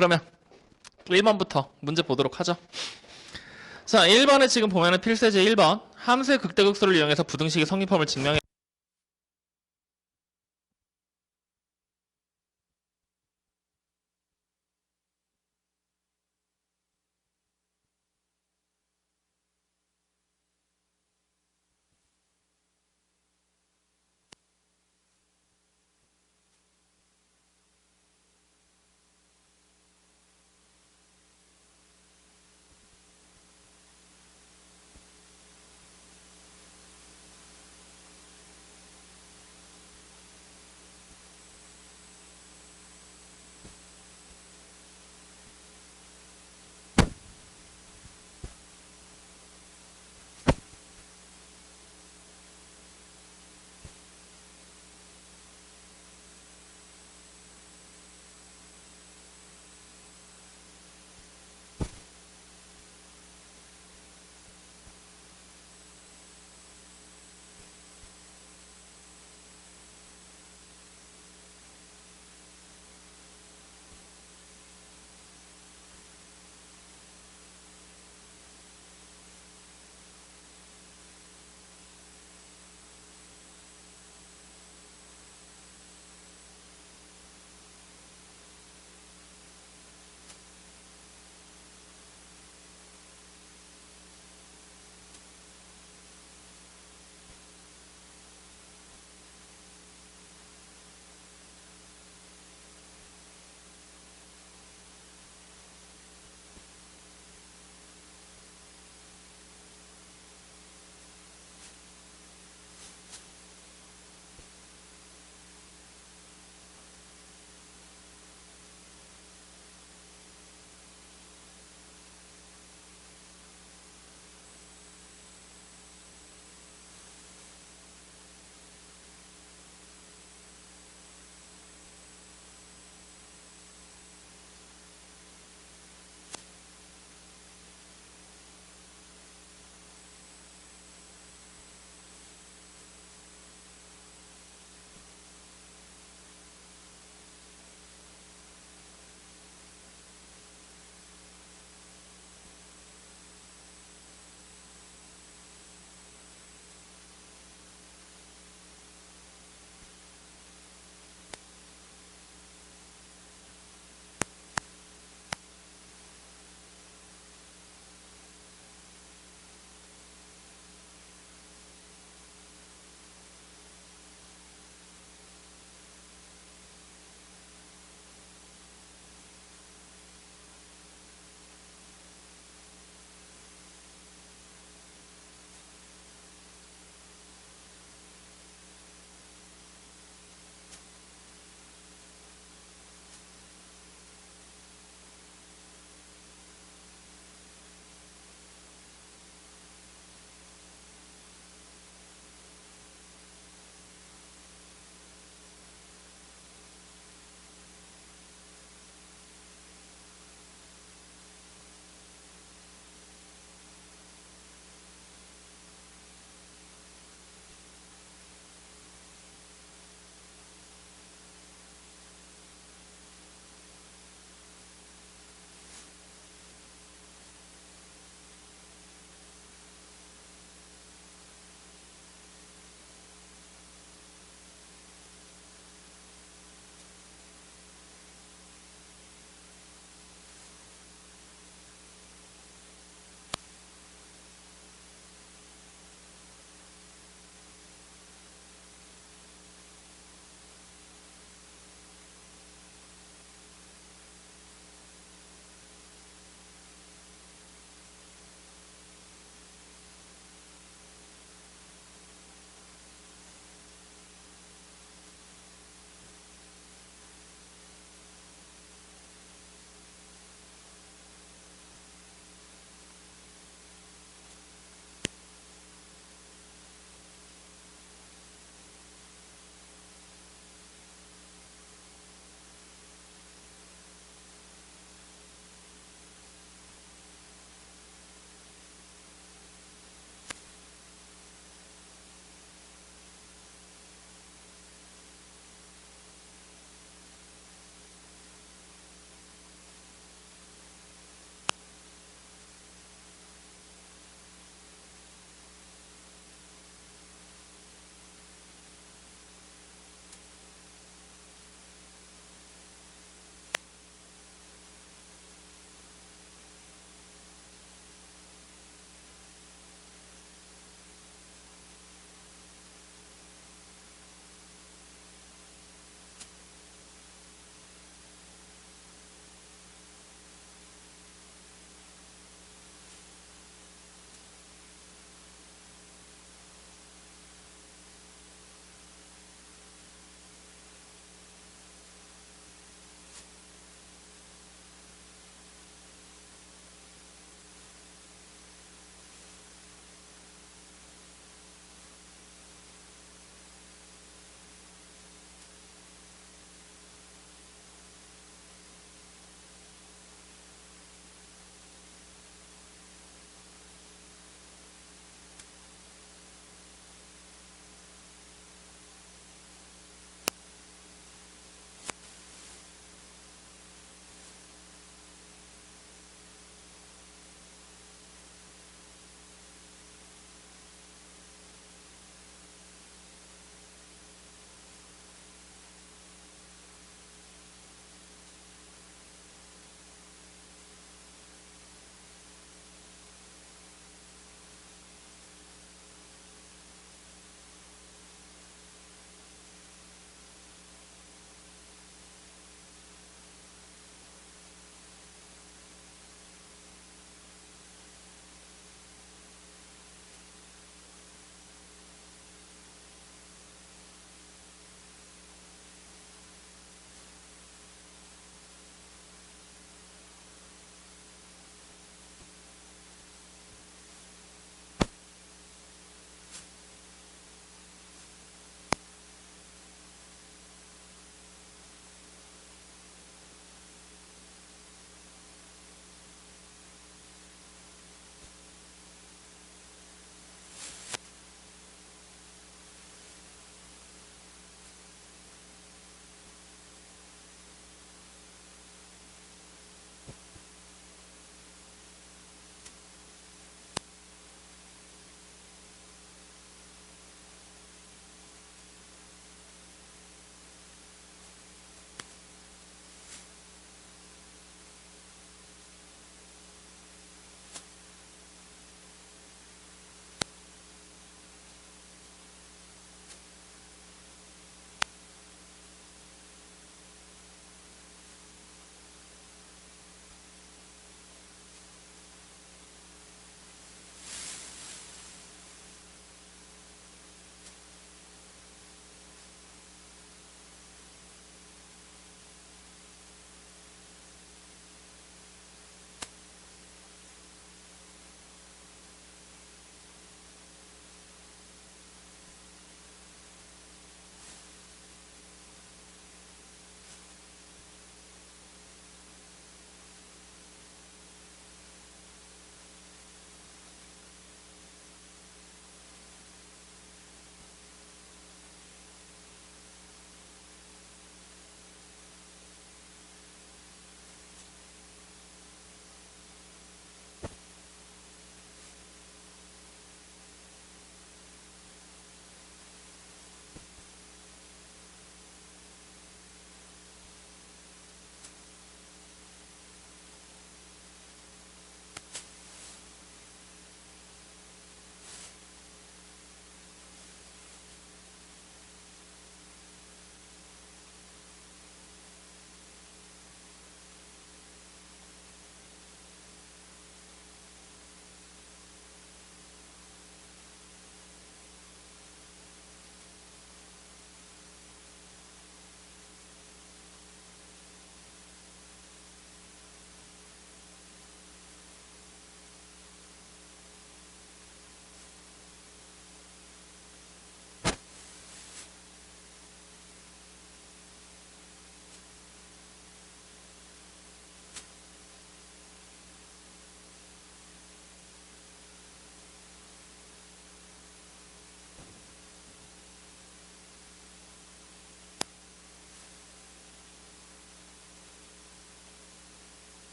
그러면 1번부터 문제 보도록 하죠. 자, 1번에 지금 보면은 필세제 1번. 함수의 극대극소를 이용해서 부등식의 성립함을 증명해.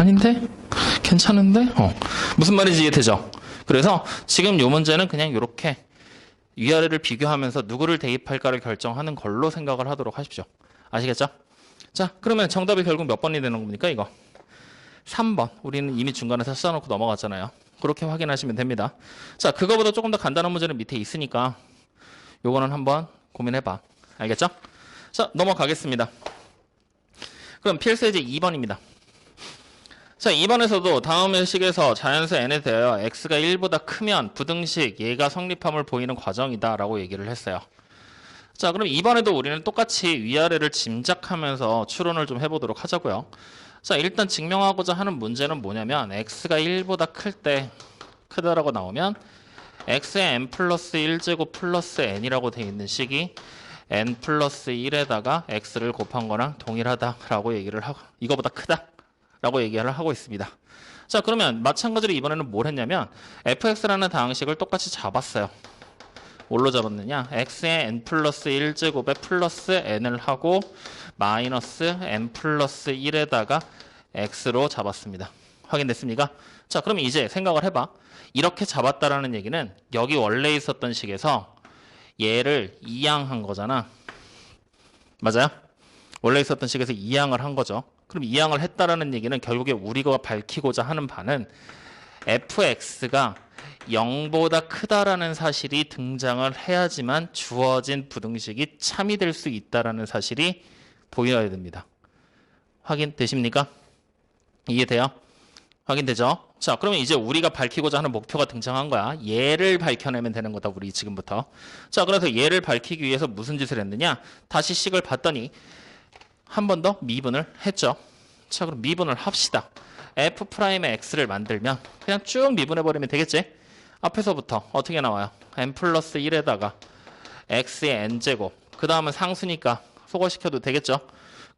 아닌데? 괜찮은데? 무슨 말인지 이해되죠? 그래서 지금 요 문제는 그냥 이렇게 위아래를 비교하면서 누구를 대입할까를 결정하는 걸로 생각을 하도록 하십시오. 아시겠죠? 자, 그러면 정답이 결국 몇 번이 되는 겁니까, 이거? 3번. 우리는 이미 중간에서 써놓고 넘어갔잖아요. 그렇게 확인하시면 됩니다. 자, 그거보다 조금 더 간단한 문제는 밑에 있으니까 요거는 한번 고민해봐. 알겠죠? 자, 넘어가겠습니다. 그럼 필수예제 2번입니다. 자, 2번에서도 다음의 식에서 자연수 n에 대하여 x가 1보다 크면 부등식 얘가 성립함을 보이는 과정이다 라고 얘기를 했어요. 자, 그럼 2번에도 우리는 똑같이 위아래를 짐작하면서 추론을 좀 해보도록 하자고요. 자, 일단 증명하고자 하는 문제는 뭐냐면 x가 1보다 클 때 크다라고 나오면 x의 n 플러스 1제곱 플러스 n이라고 되어 있는 식이 n 플러스 1에다가 x를 곱한 거랑 동일하다라고 얘기를 하고 이거보다 크다라고 얘기를 하고 있습니다. 자, 그러면 마찬가지로 이번에는 뭘 했냐면 fx라는 다항식을 똑같이 잡았어요. 뭘로 잡았느냐? x의 n 플러스 1제곱에 플러스 n을 하고 마이너스 n 플러스 1에다가 x로 잡았습니다. 확인됐습니까? 자, 그럼 이제 생각을 해봐. 이렇게 잡았다라는 얘기는 여기 원래 있었던 식에서 얘를 이항한 거잖아. 맞아요? 원래 있었던 식에서 이항을 한 거죠. 그럼 이항을 했다라는 얘기는 결국에 우리가 밝히고자 하는 바는 fx가 0보다 크다라는 사실이 등장을 해야지만 주어진 부등식이 참이 될 수 있다라는 사실이 보여야 됩니다. 확인되십니까? 이해돼요? 확인되죠? 자, 그러면 이제 우리가 밝히고자 하는 목표가 등장한 거야. 얘를 밝혀내면 되는 거다, 우리 지금부터. 자, 그래서 얘를 밝히기 위해서 무슨 짓을 했느냐? 다시 식을 봤더니 한 번 더 미분을 했죠. 자, 그럼 미분을 합시다. f'의 x를 만들면 그냥 쭉 미분해버리면 되겠지? 앞에서부터 어떻게 나와요? n 플러스 1에다가 x의 n제곱, 그 다음은 상수니까 소거시켜도 되겠죠?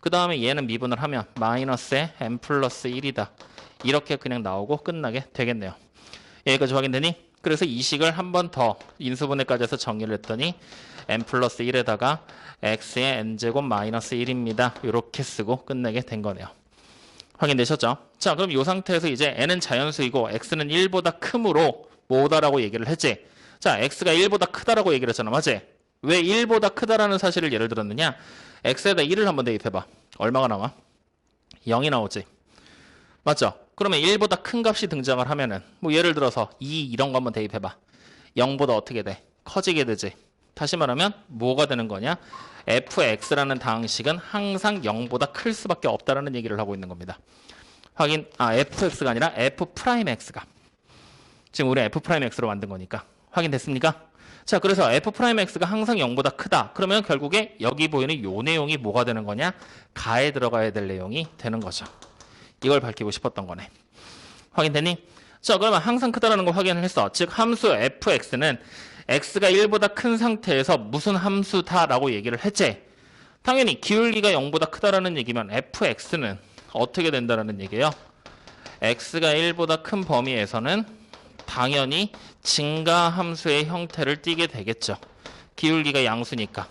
그 다음에 얘는 미분을 하면 마이너스의 n 플러스 1이다. 이렇게 그냥 나오고 끝나게 되겠네요. 여기까지 확인되니? 그래서 이 식을 한 번 더 인수분해까지 해서 정리를 했더니 n 플러스 1에다가 x의 n제곱 마이너스 1입니다. 이렇게 쓰고 끝내게 된 거네요. 확인되셨죠? 자, 그럼 이 상태에서 이제 n은 자연수이고 x는 1보다 크므로 뭐다라고 얘기를 했지? 자, x가 1보다 크다라고 얘기를 했잖아. 맞지? 왜 1보다 크다라는 사실을 예를 들었느냐? x에다 1을 한번 대입해봐. 얼마가 나와? 0이 나오지. 맞죠? 그러면 1보다 큰 값이 등장을 하면은 뭐 예를 들어서 2 이런 거 한번 대입해봐. 0보다 어떻게 돼? 커지게 되지. 다시 말하면 뭐가 되는 거냐? fx라는 다항식은 항상 0보다 클 수밖에 없다라는 얘기를 하고 있는 겁니다. fx가 아니라 f'x가. 지금 우리 f'x로 만든 거니까. 확인됐습니까? 자, 그래서 f'x가 항상 0보다 크다. 그러면 결국에 여기 보이는 요 내용이 뭐가 되는 거냐? 가에 들어가야 될 내용이 되는 거죠. 이걸 밝히고 싶었던 거네. 확인되니? 자, 그러면 항상 크다라는 걸 확인을 했어. 즉 함수 fx는 x가 1보다 큰 상태에서 무슨 함수다라고 얘기를 했지. 당연히 기울기가 0보다 크다라는 얘기면 fx는 어떻게 된다라는 얘기예요. x가 1보다 큰 범위에서는 당연히 증가 함수의 형태를 띠게 되겠죠. 기울기가 양수니까.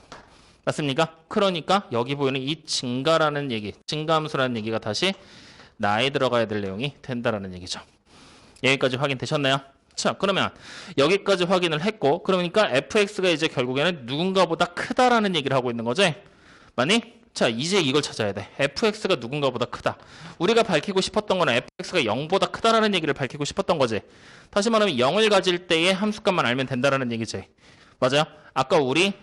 맞습니까? 그러니까 여기 보이는 이 증가라는 얘기, 증가함수라는 얘기가 다시 나에 들어가야 될 내용이 된다라는 얘기죠. 여기까지 확인되셨나요? 자, 그러면 여기까지 확인을 했고, 그러니까 fx가 이제 결국에는 누군가보다 크다라는 얘기를 하고 있는 거지? 맞니? 자, 이제 이걸 찾아야 돼. fx가 누군가보다 크다. 우리가 밝히고 싶었던 거는 fx가 0보다 크다라는 얘기를 밝히고 싶었던 거지. 다시 말하면 0을 가질 때의 함수값만 알면 된다라는 얘기지. 맞아요? 아까 우리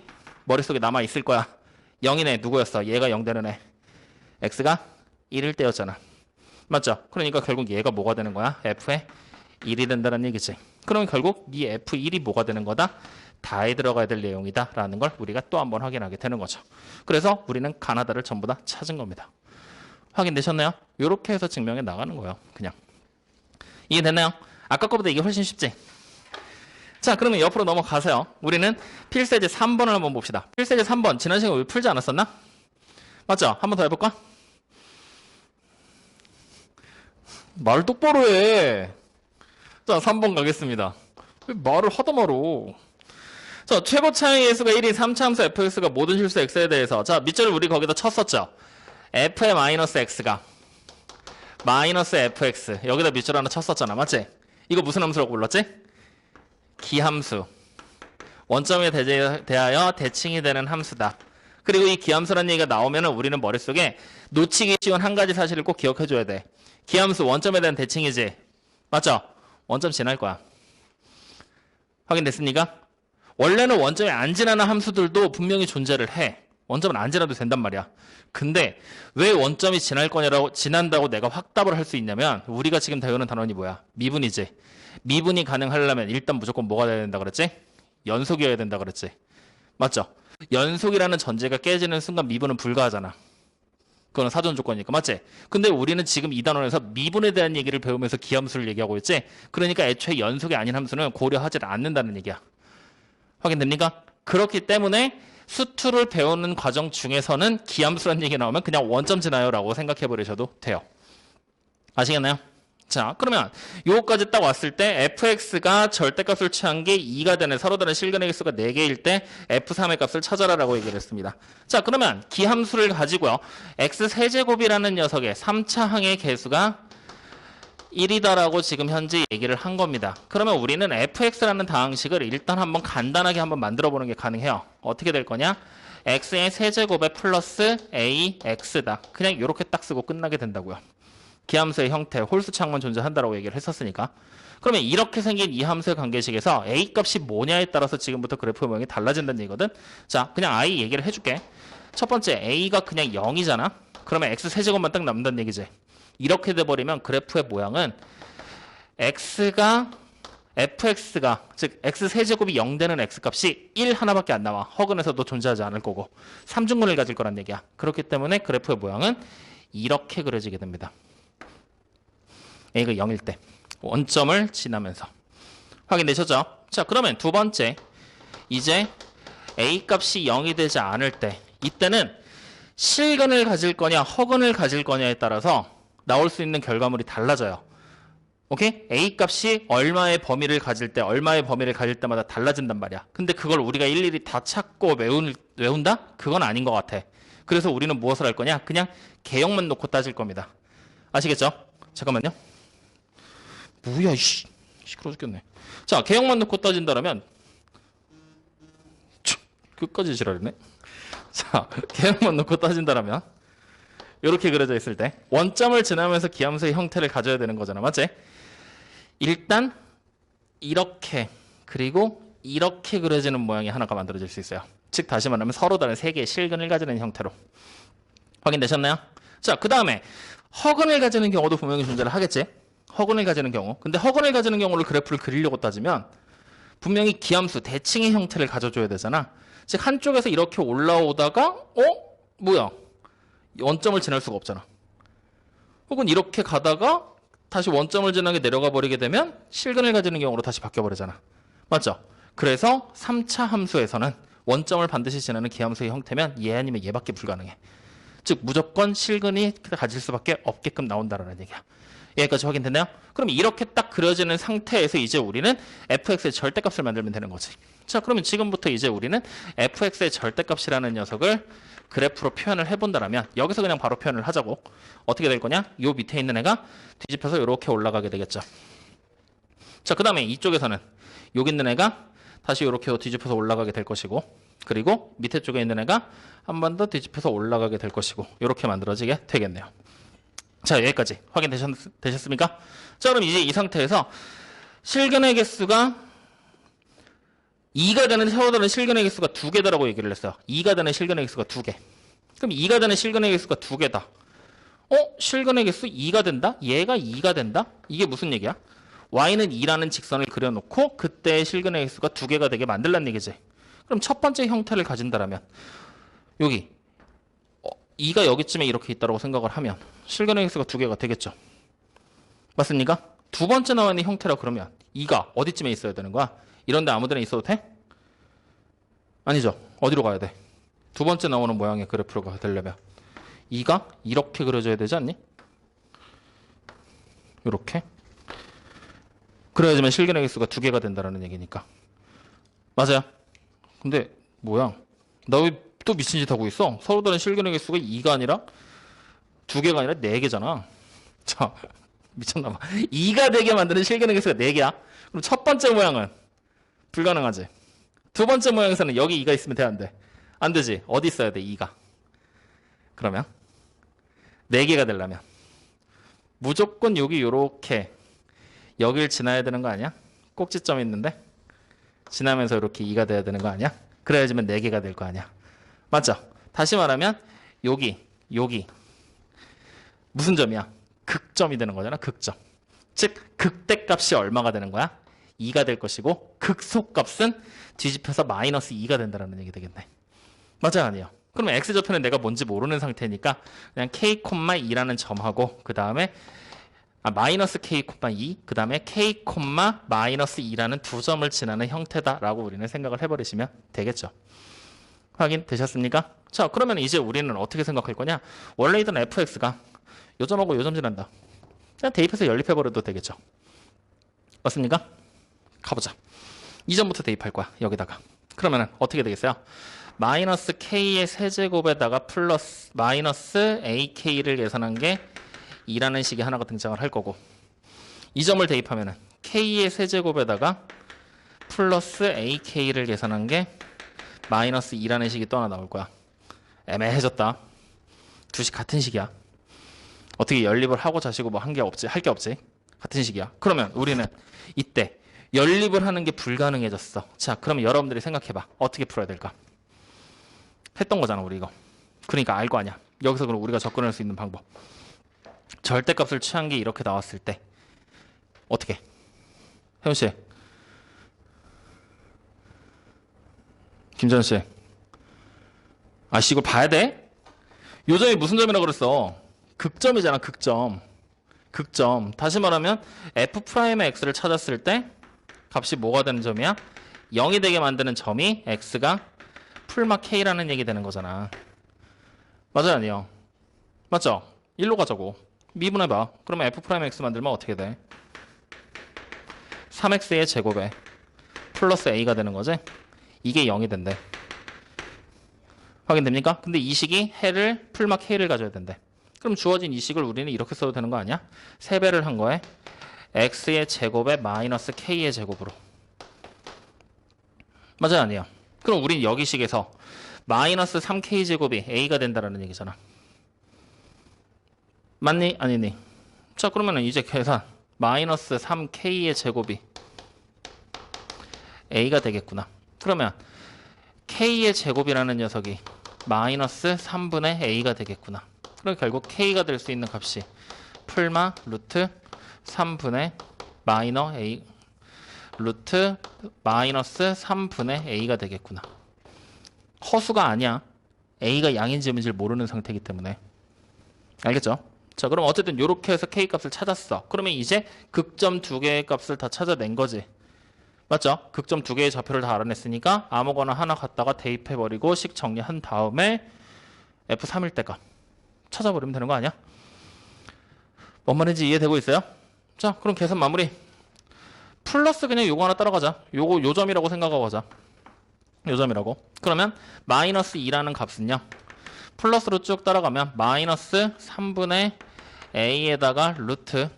머릿속에 남아있을 거야. 0이네. 누구였어? 얘가 0 되는 애. x가 1일 때였잖아. 맞죠? 그러니까 결국 얘가 뭐가 되는 거야? f의 1이 된다는 얘기지. 그러면 결국 이 f1이 뭐가 되는 거다? 다에 들어가야 될 내용이다 라는 걸 우리가 또 한번 확인하게 되는 거죠. 그래서 우리는 가나다를 전부 다 찾은 겁니다. 확인되셨나요? 이렇게 해서 증명해 나가는 거예요. 그냥. 이해됐나요? 아까 거보다 이게 훨씬 쉽지? 자, 그러면 옆으로 넘어가세요. 우리는 필세제 3번을 한번 봅시다. 필세제 3번 지난 시간에 우리 풀지 않았었나? 맞죠? 한번 더 해볼까? 말 똑바로 해. 자, 3번 가겠습니다. 왜 말을 하다 말어. 자, 최고 차이 예수가 1인 3차 함수 fx가 모든 실수 x에 대해서, 자, 밑줄을 우리 거기다 쳤었죠. f의 마이너스 x가 마이너스 fx 여기다 밑줄 하나 쳤었잖아. 맞지? 이거 무슨 함수라고 불렀지? 기함수. 원점에 대하여 대칭이 되는 함수다. 그리고 이 기함수라는 얘기가 나오면 우리는 머릿속에 놓치기 쉬운 한 가지 사실을 꼭 기억해줘야 돼. 기함수 원점에 대한 대칭이지. 맞죠? 원점 지날 거야. 확인됐습니까? 원래는 원점에 안 지나는 함수들도 분명히 존재를 해. 원점은 안 지나도 된단 말이야. 근데 왜 원점이 지난다고 내가 확답을 할 수 있냐면 우리가 지금 배우는 단원이 뭐야? 미분이지. 미분이 가능하려면 일단 무조건 뭐가 돼야 된다 그랬지? 연속이어야 된다 그랬지. 맞죠? 연속이라는 전제가 깨지는 순간 미분은 불가하잖아. 그거는 사전 조건이니까. 맞지? 근데 우리는 지금 이 단원에서 미분에 대한 얘기를 배우면서 기함수를 얘기하고 있지? 그러니까 애초에 연속이 아닌 함수는 고려하지 않는다는 얘기야. 확인됩니까? 그렇기 때문에 수투를 배우는 과정 중에서는 기함수라는 얘기 나오면 그냥 원점 지나요 라고 생각해 버리셔도 돼요. 아시겠나요? 자, 그러면 요거까지 딱 왔을 때 fx가 절대값을 취한 게 2가 되는 서로 다른 실근의 개수가 4개일 때 f3의 값을 찾아라 라고 얘기를 했습니다. 자, 그러면 기함수를 가지고요. x세제곱이라는 녀석의 3차 항의 개수가 1이다라고 지금 현재 얘기를 한 겁니다. 그러면 우리는 fx라는 다항식을 일단 한번 간단하게 한번 만들어 보는 게 가능해요. 어떻게 될 거냐? x의 세제곱에 플러스 ax다. 그냥 이렇게 딱 쓰고 끝나게 된다고요. 기함수의 형태, 홀수창만 존재한다라고 얘기를 했었으니까. 그러면 이렇게 생긴 이 함수의 관계식에서 a 값이 뭐냐에 따라서 지금부터 그래프 모양이 달라진다는 얘기거든. 자, 그냥 i 얘기를 해줄게. 첫 번째 a가 그냥 0이잖아. 그러면 x 세제곱만 딱 남는다는 얘기지. 이렇게 돼버리면 그래프의 모양은 fx가 즉 x 세제곱이 0 되는 x 값이 1 하나밖에 안 나와. 허근에서도 존재하지 않을 거고 3중근을 가질 거란 얘기야. 그렇기 때문에 그래프의 모양은 이렇게 그려지게 됩니다. a가 0일 때 원점을 지나면서. 확인되셨죠? 자, 그러면 두 번째, 이제 a 값이 0이 되지 않을 때, 이때는 실근을 가질 거냐 허근을 가질 거냐에 따라서 나올 수 있는 결과물이 달라져요. 오케이? a 값이 얼마의 범위를 가질 때 얼마의 범위를 가질 때마다 달라진단 말이야. 근데 그걸 우리가 일일이 다 찾고 외운다? 그건 아닌 것 같아. 그래서 우리는 무엇을 할 거냐? 그냥 개형만 놓고 따질 겁니다. 아시겠죠? 잠깐만요. 뭐야, 이씨. 시끄러워 죽겠네. 자, 개형만 놓고 따진다라면 끝까지 지랄이네. 자, 개형만 놓고 따진다라면 이렇게 그려져 있을 때 원점을 지나면서 기함수의 형태를 가져야 되는 거잖아. 맞지? 일단 이렇게 그리고 이렇게 그려지는 모양이 하나가 만들어질 수 있어요. 즉 다시 말하면 서로 다른 세 개의 실근을 가지는 형태로. 확인되셨나요? 자, 그 다음에 허근을 가지는 경우도 분명히 존재를 하겠지. 허근을 가지는 경우. 근데 허근을 가지는 경우를 그래프를 그리려고 따지면 분명히 기함수 대칭의 형태를 가져줘야 되잖아. 즉 한쪽에서 이렇게 올라오다가 뭐야? 원점을 지날 수가 없잖아. 혹은 이렇게 가다가 다시 원점을 지나게 내려가 버리게 되면 실근을 가지는 경우로 다시 바뀌어 버리잖아. 맞죠? 그래서 3차 함수에서는 원점을 반드시 지나는 기함수의 형태면 얘 아니면 얘밖에 불가능해. 즉 무조건 실근이 가질 수밖에 없게끔 나온다라는 얘기야. 여기까지 확인됐나요? 그럼 이렇게 딱 그려지는 상태에서 이제 우리는 fx의 절대값을 만들면 되는 거지. 자, 그러면 지금부터 이제 우리는 fx의 절대값이라는 녀석을 그래프로 표현을 해본다라면 여기서 그냥 바로 표현을 하자고. 어떻게 될 거냐? 요 밑에 있는 애가 뒤집혀서 이렇게 올라가게 되겠죠. 자, 그 다음에 이쪽에서는 여기 있는 애가 다시 이렇게 뒤집혀서 올라가게 될 것이고, 그리고 밑에 쪽에 있는 애가 한 번 더 뒤집혀서 올라가게 될 것이고, 이렇게 만들어지게 되겠네요. 자, 여기까지 확인되셨습니까? 자, 그럼 이제 이 상태에서 실근의 개수가 2가 되는 서로 다른 실근의 개수가 2개다라고 얘기를 했어요. 2가 되는 실근의 개수가 2개. 그럼 2가 되는 실근의 개수가 2개다. 실근의 개수 2가 된다? 얘가 2가 된다? 이게 무슨 얘기야? y는 2라는 직선을 그려놓고 그때의 실근의 개수가 2개가 되게 만들란 얘기지. 그럼 첫 번째 형태를 가진다라면 여기 2가 여기쯤에 이렇게 있다고 생각을 하면 실근의 개수가 2개가 되겠죠. 맞습니까? 두 번째 나와 있는 형태라 그러면 2가 어디쯤에 있어야 되는 거야? 이런 데 아무 데나 있어도 돼? 아니죠. 어디로 가야 돼? 두 번째 나오는 모양의 그래프가 되려면 2가 이렇게 그려져야 되지 않니? 이렇게. 그래야지만 실근의 개수가 2개가 된다는 얘기니까. 맞아요. 근데 뭐야? 나 왜 또 미친 짓 하고 있어? 서로 다른 실근의 개수가 2가 아니라 2개가 아니라 4개잖아. 자, 미쳤나봐. 2가 되게 만드는 실근의 개수가 4개야. 그럼 첫 번째 모양은 불가능하지. 두 번째 모양에서는 여기 2가 있으면 돼, 안 돼? 안 되지. 어디 있어야 돼, 2가? 그러면 4개가 되려면 무조건 여기 요렇게 여길 지나야 되는 거 아니야? 꼭지점 있는데 지나면서 이렇게 2가 돼야 되는 거 아니야? 그래야지만 4개가 될 거 아니야. 맞죠? 다시 말하면 여기 무슨 점이야? 극점이 되는 거잖아. 극점. 즉 극대값이 얼마가 되는 거야? 2가 될 것이고 극소값은 뒤집혀서 마이너스 2가 된다는 얘기 되겠네. 맞아요, 아니에요? 그러면 x좌표는 내가 뭔지 모르는 상태니까 그냥 k,2라는 점하고 그 다음에 마이너스 k,2 그 다음에 k, 마이너스 2라는 두 점을 지나는 형태다라고 우리는 생각을 해버리시면 되겠죠. 확인 되셨습니까? 자, 그러면 이제 우리는 어떻게 생각할 거냐? 원래 있던 fx가 요 점하고 요 점 지난다. 그냥 대입해서 연립해버려도 되겠죠. 맞습니까? 가보자. 이 점부터 대입할 거야. 여기다가. 그러면 어떻게 되겠어요? 마이너스 k의 세제곱에다가 플러스 마이너스 ak를 계산한 게 2라는 식이 하나가 등장을 할 거고 이 점을 대입하면 k의 세제곱에다가 플러스 ak를 계산한 게 마이너스 2라는 식이 또 하나 나올 거야. 애매해졌다. 두 식 같은 식이야. 어떻게 연립을 하고 자시고 뭐 한 게 없지? 할 게 없지? 같은 식이야. 그러면 우리는 이때 연립을 하는 게 불가능해졌어. 자, 그러면 여러분들이 생각해봐. 어떻게 풀어야 될까? 했던 거잖아, 우리 이거. 그러니까 알 거 아니야. 여기서 그럼 우리가 접근할 수 있는 방법. 절대값을 취한 게 이렇게 나왔을 때 어떻게? 혜원 씨, 김전 씨, 아씨 이걸 봐야 돼? 요 점이 무슨 점이라고 그랬어? 극점이잖아, 극점. 극점. 다시 말하면 f'의 x를 찾았을 때 값이 뭐가 되는 점이야? 0이 되게 만드는 점이 x가 풀마 k라는 얘기 되는 거잖아. 맞아요, 아니요? 맞죠? 1로 가자고. 미분해봐. 그러면 f'x 만들면 어떻게 돼? 3x의 제곱에 플러스 a가 되는 거지? 이게 0이 된대. 확인됩니까? 근데 이 식이 해를 풀마 k를 가져야 된대. 그럼 주어진 이 식을 우리는 이렇게 써도 되는 거 아니야? 3배를 한 거에 x의 제곱에 마이너스 k의 제곱으로. 맞아요, 아니에요? 그럼 우린 여기 식에서 마이너스 3k 제곱이 a가 된다라는 얘기잖아. 맞니? 아니니? 자, 그러면 이제 계산 마이너스 3k의 제곱이 a가 되겠구나. 그러면 k의 제곱이라는 녀석이 마이너스 3분의 a가 되겠구나. 그럼 결국 k가 될 수 있는 값이 풀마 루트 3분의 마이너 a 루트 마이너스 3분의 a가 되겠구나. 허수가 아니야. a가 양인지 음인지를 모르는 상태이기 때문에. 알겠죠? 자, 그럼 어쨌든 이렇게 해서 k 값을 찾았어. 그러면 이제 극점 두 개의 값을 다 찾아낸 거지. 맞죠? 극점 두 개의 좌표를 다 알아냈으니까 아무거나 하나 갖다가 대입해버리고 식 정리한 다음에 F3일 때가 찾아버리면 되는 거 아니야? 뭔 말인지 이해되고 있어요? 자, 그럼 계산 마무리. 플러스 그냥 요거 하나 따라가자. 요거 요 점이라고 생각하고 가자. 요 점이라고. 그러면 마이너스 2라는 값은요. 플러스로 쭉 따라가면 마이너스 3분의 a에다가 루트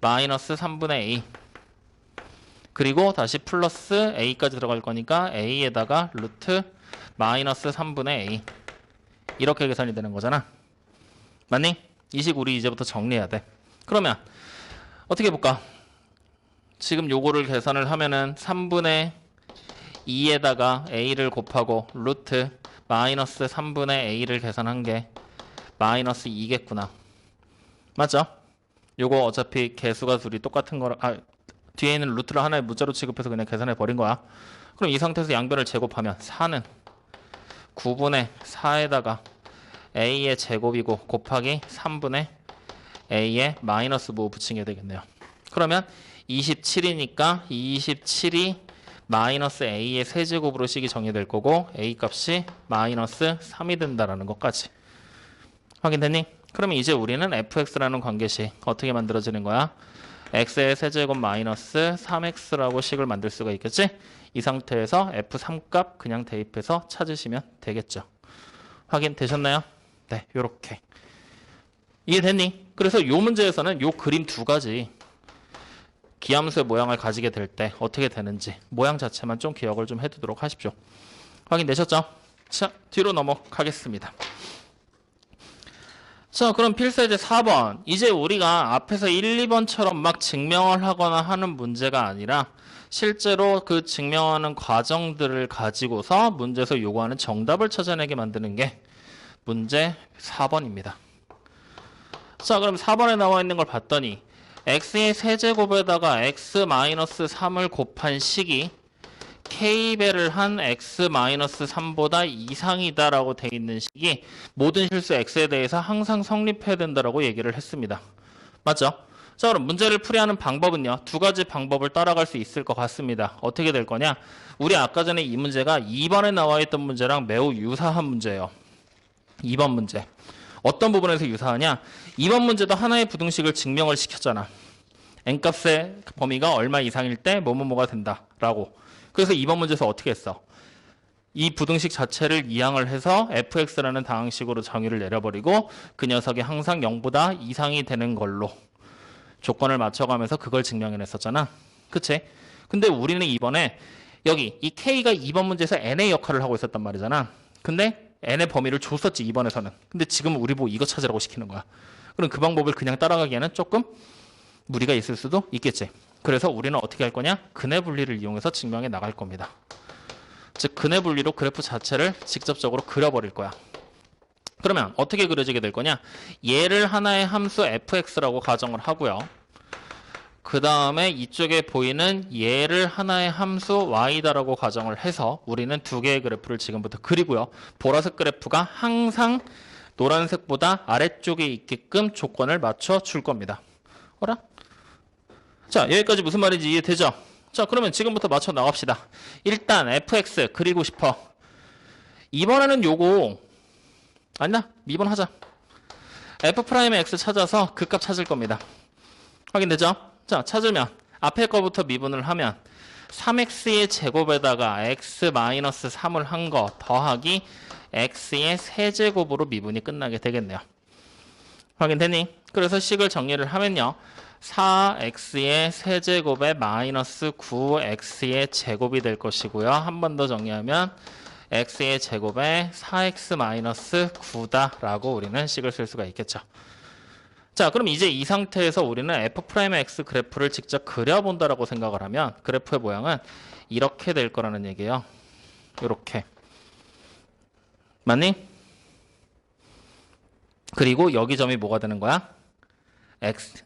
마이너스 3분의 a 그리고 다시 플러스 a까지 들어갈 거니까 a에다가 루트 마이너스 3분의 a 이렇게 계산이 되는 거잖아. 맞니? 이 식 우리 이제부터 정리해야 돼. 그러면 어떻게 해볼까? 지금 요거를 계산을 하면은 3분의 2에다가 a를 곱하고 루트 마이너스 3분의 a를 계산한 게 마이너스 2겠구나. 맞죠? 요거 어차피 개수가 둘이 똑같은 거라 뒤에 있는 루트를 하나의 문자로 취급해서 그냥 계산해 버린 거야. 그럼 이 상태에서 양변을 제곱하면 4는 9분의 4에다가 a의 제곱이고 곱하기 3분의 a의 마이너스 뭐 붙인 게 되겠네요. 그러면 27이니까 27이 마이너스 a의 세제곱으로 식이 정의될 거고 a 값이 마이너스 3이 된다라는 것까지. 확인됐니? 그러면 이제 우리는 fx라는 관계식 어떻게 만들어지는 거야? x의 세제곱 마이너스 3x라고 식을 만들 수가 있겠지? 이 상태에서 f3 값 그냥 대입해서 찾으시면 되겠죠. 확인되셨나요? 네, 요렇게. 이해됐니? 그래서 요 문제에서는 요 그림 두 가지 기함수의 모양을 가지게 될 때 어떻게 되는지 모양 자체만 좀 기억을 좀 해두도록 하십시오. 확인되셨죠? 자, 뒤로 넘어가겠습니다. 자, 그럼 필사이제 4번. 이제 우리가 앞에서 1, 2번처럼 막 증명을 하거나 하는 문제가 아니라 실제로 그 증명하는 과정들을 가지고서 문제에서 요구하는 정답을 찾아내게 만드는 게 문제 4번입니다. 자, 그럼 4번에 나와 있는 걸 봤더니 x의 세제곱에다가 x-3을 곱한 식이 k배를 한 x-3보다 이상이다라고 돼 있는 식이 모든 실수 x에 대해서 항상 성립해야 된다라고 얘기를 했습니다. 맞죠? 자, 그럼 문제를 풀이하는 방법은요. 두 가지 방법을 따라갈 수 있을 것 같습니다. 어떻게 될 거냐? 우리 아까 전에 이 문제가 2번에 나와 있던 문제랑 매우 유사한 문제예요. 2번 문제. 어떤 부분에서 유사하냐? 2번 문제도 하나의 부등식을 증명을 시켰잖아. n값의 범위가 얼마 이상일 때 뭐뭐뭐가 된다라고. 그래서 2번 문제에서 어떻게 했어? 이 부등식 자체를 이항을 해서 fx라는 다항식으로 정의를 내려버리고 그 녀석이 항상 0보다 이상이 되는 걸로 조건을 맞춰가면서 그걸 증명해냈었잖아. 그치? 근데 우리는 이번에 여기 이 k가 2번 문제에서 n의 역할을 하고 있었단 말이잖아. 근데 n의 범위를 줬었지 2번에서는. 근데 지금 우리 보고 이거 찾으라고 시키는 거야. 그럼 그 방법을 그냥 따라가기에는 조금 무리가 있을 수도 있겠지. 그래서 우리는 어떻게 할 거냐? 근해 분리를 이용해서 증명해 나갈 겁니다. 즉 근해 분리로 그래프 자체를 직접적으로 그려버릴 거야. 그러면 어떻게 그려지게 될 거냐? 얘를 하나의 함수 fx라고 가정을 하고요. 그 다음에 이쪽에 보이는 얘를 하나의 함수 y다라고 가정을 해서 우리는 두 개의 그래프를 지금부터 그리고요. 보라색 그래프가 항상 노란색보다 아래쪽에 있게끔 조건을 맞춰 줄 겁니다. 어라? 자, 여기까지 무슨 말인지 이해되죠? 자, 그러면 지금부터 맞춰 나갑시다. 일단 fx 그리고 싶어. 이번에는 요거 아니다. 미분 하자. f'x 찾아서 그 값 찾을 겁니다. 확인되죠? 자, 찾으면 앞에 거부터 미분을 하면 3x의 제곱에다가 x-3을 한 거 더하기 x의 세제곱으로 미분이 끝나게 되겠네요. 확인되니? 그래서 식을 정리를 하면요. 4x의 세제곱에 마이너스 9x의 제곱이 될 것이고요. 한 번 더 정리하면 x의 제곱에 4x 마이너스 9다라고 우리는 식을 쓸 수가 있겠죠. 자, 그럼 이제 이 상태에서 우리는 f'x 그래프를 직접 그려본다라고 생각을 하면 그래프의 모양은 이렇게 될 거라는 얘기예요. 이렇게. 맞니? 그리고 여기 점이 뭐가 되는 거야?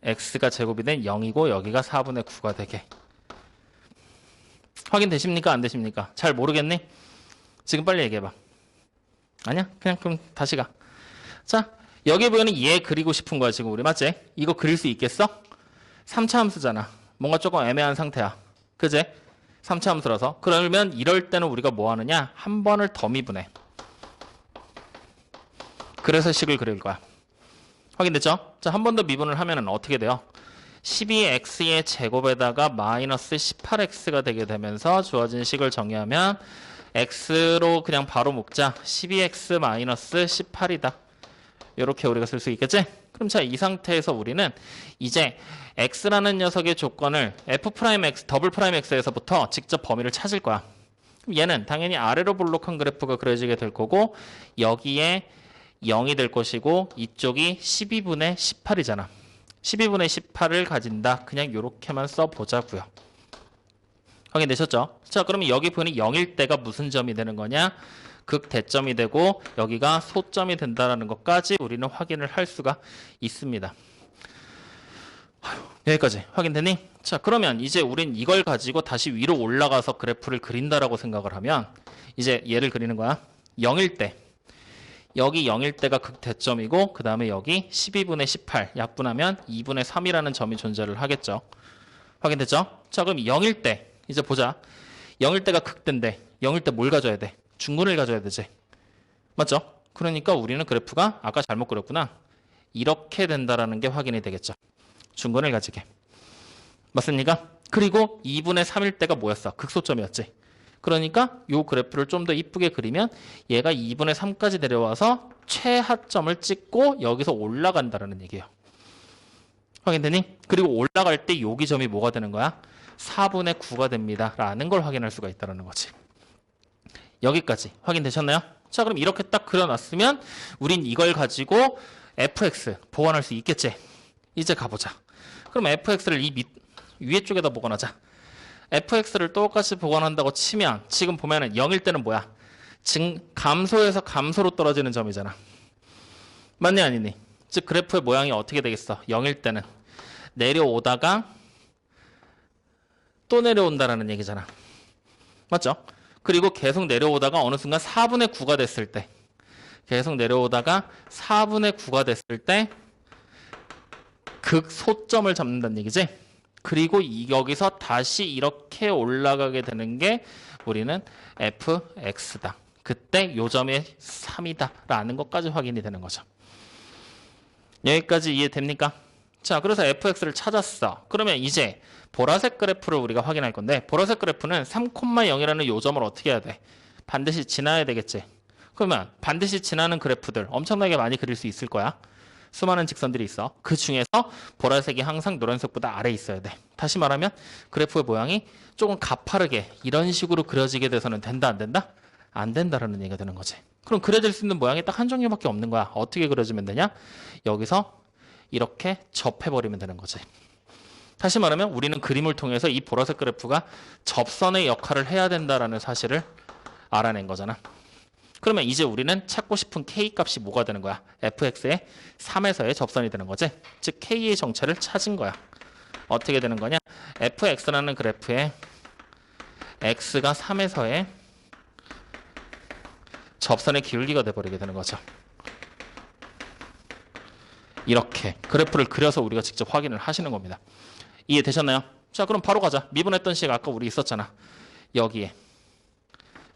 x가 제곱이 된 0이고 여기가 4분의 9가 되게. 확인되십니까? 안 되십니까? 잘 모르겠니? 지금 빨리 얘기해봐. 아니야? 그냥 그럼 다시 가. 자, 여기 보이는 얘 그리고 싶은 거야 지금 우리. 맞지? 이거 그릴 수 있겠어? 3차 함수잖아. 뭔가 조금 애매한 상태야. 그지? 3차 함수라서. 그러면 이럴 때는 우리가 뭐 하느냐? 한 번을 더 미분해. 그래서 식을 그릴 거야. 확인됐죠? 자, 한 번 더 미분을 하면은 어떻게 돼요? 12x의 제곱에다가 마이너스 18x가 되게 되면서 주어진 식을 정의하면 x로 그냥 바로 묶자. 12x 마이너스 18이다. 이렇게 우리가 쓸 수 있겠지? 그럼 자, 이 상태에서 우리는 이제 x라는 녀석의 조건을 f'x, 더블'x에서부터 직접 범위를 찾을 거야. 그럼 얘는 당연히 아래로 볼록한 그래프가 그려지게 될 거고 여기에 0이 될 것이고 이쪽이 12분의 18이잖아. 12분의 18을 가진다. 그냥 이렇게만 써보자고요. 확인되셨죠? 자, 그러면 여기 보이는 0일 때가 무슨 점이 되는 거냐? 극대점이 되고 여기가 소점이 된다는 것까지 우리는 확인을 할 수가 있습니다. 여기까지 확인되니? 자, 그러면 이제 우린 이걸 가지고 다시 위로 올라가서 그래프를 그린다라고 생각을 하면 이제 얘를 그리는 거야. 0일 때. 여기 0일 때가 극대점이고 그 다음에 여기 12분의 18 약분하면 2분의 3이라는 점이 존재를 하겠죠. 확인됐죠? 자, 그럼 0일 때 이제 보자. 0일 때가 극대인데 0일 때 뭘 가져야 돼? 중근을 가져야 되지. 맞죠? 그러니까 우리는 그래프가 아까 잘못 그렸구나. 이렇게 된다라는 게 확인이 되겠죠. 중근을 가지게. 맞습니까? 그리고 2분의 3일 때가 뭐였어? 극소점이었지. 그러니까 요 그래프를 좀 더 이쁘게 그리면 얘가 2분의 3까지 내려와서 최하점을 찍고 여기서 올라간다라는 얘기예요. 확인되니? 그리고 올라갈 때 여기 점이 뭐가 되는 거야? 4분의 9가 됩니다. 라는 걸 확인할 수가 있다는 거지. 여기까지 확인되셨나요? 자, 그럼 이렇게 딱 그려놨으면 우린 이걸 가지고 fx 보관할 수 있겠지? 이제 가보자. 그럼 fx를 이 위에 쪽에다 보관하자. fx를 똑같이 보관한다고 치면 지금 보면은 0일 때는 뭐야? 감소에서 감소로 떨어지는 점이잖아. 맞니 아니니? 즉 그래프의 모양이 어떻게 되겠어? 0일 때는 내려오다가 또 내려온다라는 얘기잖아. 맞죠? 그리고 계속 내려오다가 어느 순간 4분의 9가 됐을 때 계속 내려오다가 4분의 9가 됐을 때 극소점을 잡는다는 얘기지. 그리고 여기서 다시 이렇게 올라가게 되는 게 우리는 fx다. 그때 요 점이 3이다 라는 것까지 확인이 되는 거죠. 여기까지 이해됩니까? 자, 그래서 fx를 찾았어. 그러면 이제 보라색 그래프를 우리가 확인할 건데 보라색 그래프는 3,0이라는 요 점을 어떻게 해야 돼? 반드시 지나야 되겠지. 그러면 반드시 지나는 그래프들 엄청나게 많이 그릴 수 있을 거야. 수많은 직선들이 있어. 그 중에서 보라색이 항상 노란색보다 아래에 있어야 돼. 다시 말하면 그래프의 모양이 조금 가파르게 이런 식으로 그려지게 돼서는 된다 안 된다? 안 된다라는 얘기가 되는 거지. 그럼 그려질 수 있는 모양이 딱 한 종류밖에 없는 거야. 어떻게 그려주면 되냐? 여기서 이렇게 접해버리면 되는 거지. 다시 말하면 우리는 그림을 통해서 이 보라색 그래프가 접선의 역할을 해야 된다라는 사실을 알아낸 거잖아. 그러면 이제 우리는 찾고 싶은 K 값이 뭐가 되는 거야? fx의 3에서의 접선이 되는 거지. 즉 K의 정체를 찾은 거야. 어떻게 되는 거냐? fx라는 그래프에 x가 3에서의 접선의 기울기가 돼버리게 되는 거죠. 이렇게 그래프를 그려서 우리가 직접 확인을 하시는 겁니다. 이해되셨나요? 자, 그럼 바로 가자. 미분했던 식 아까 우리 있었잖아. 여기에.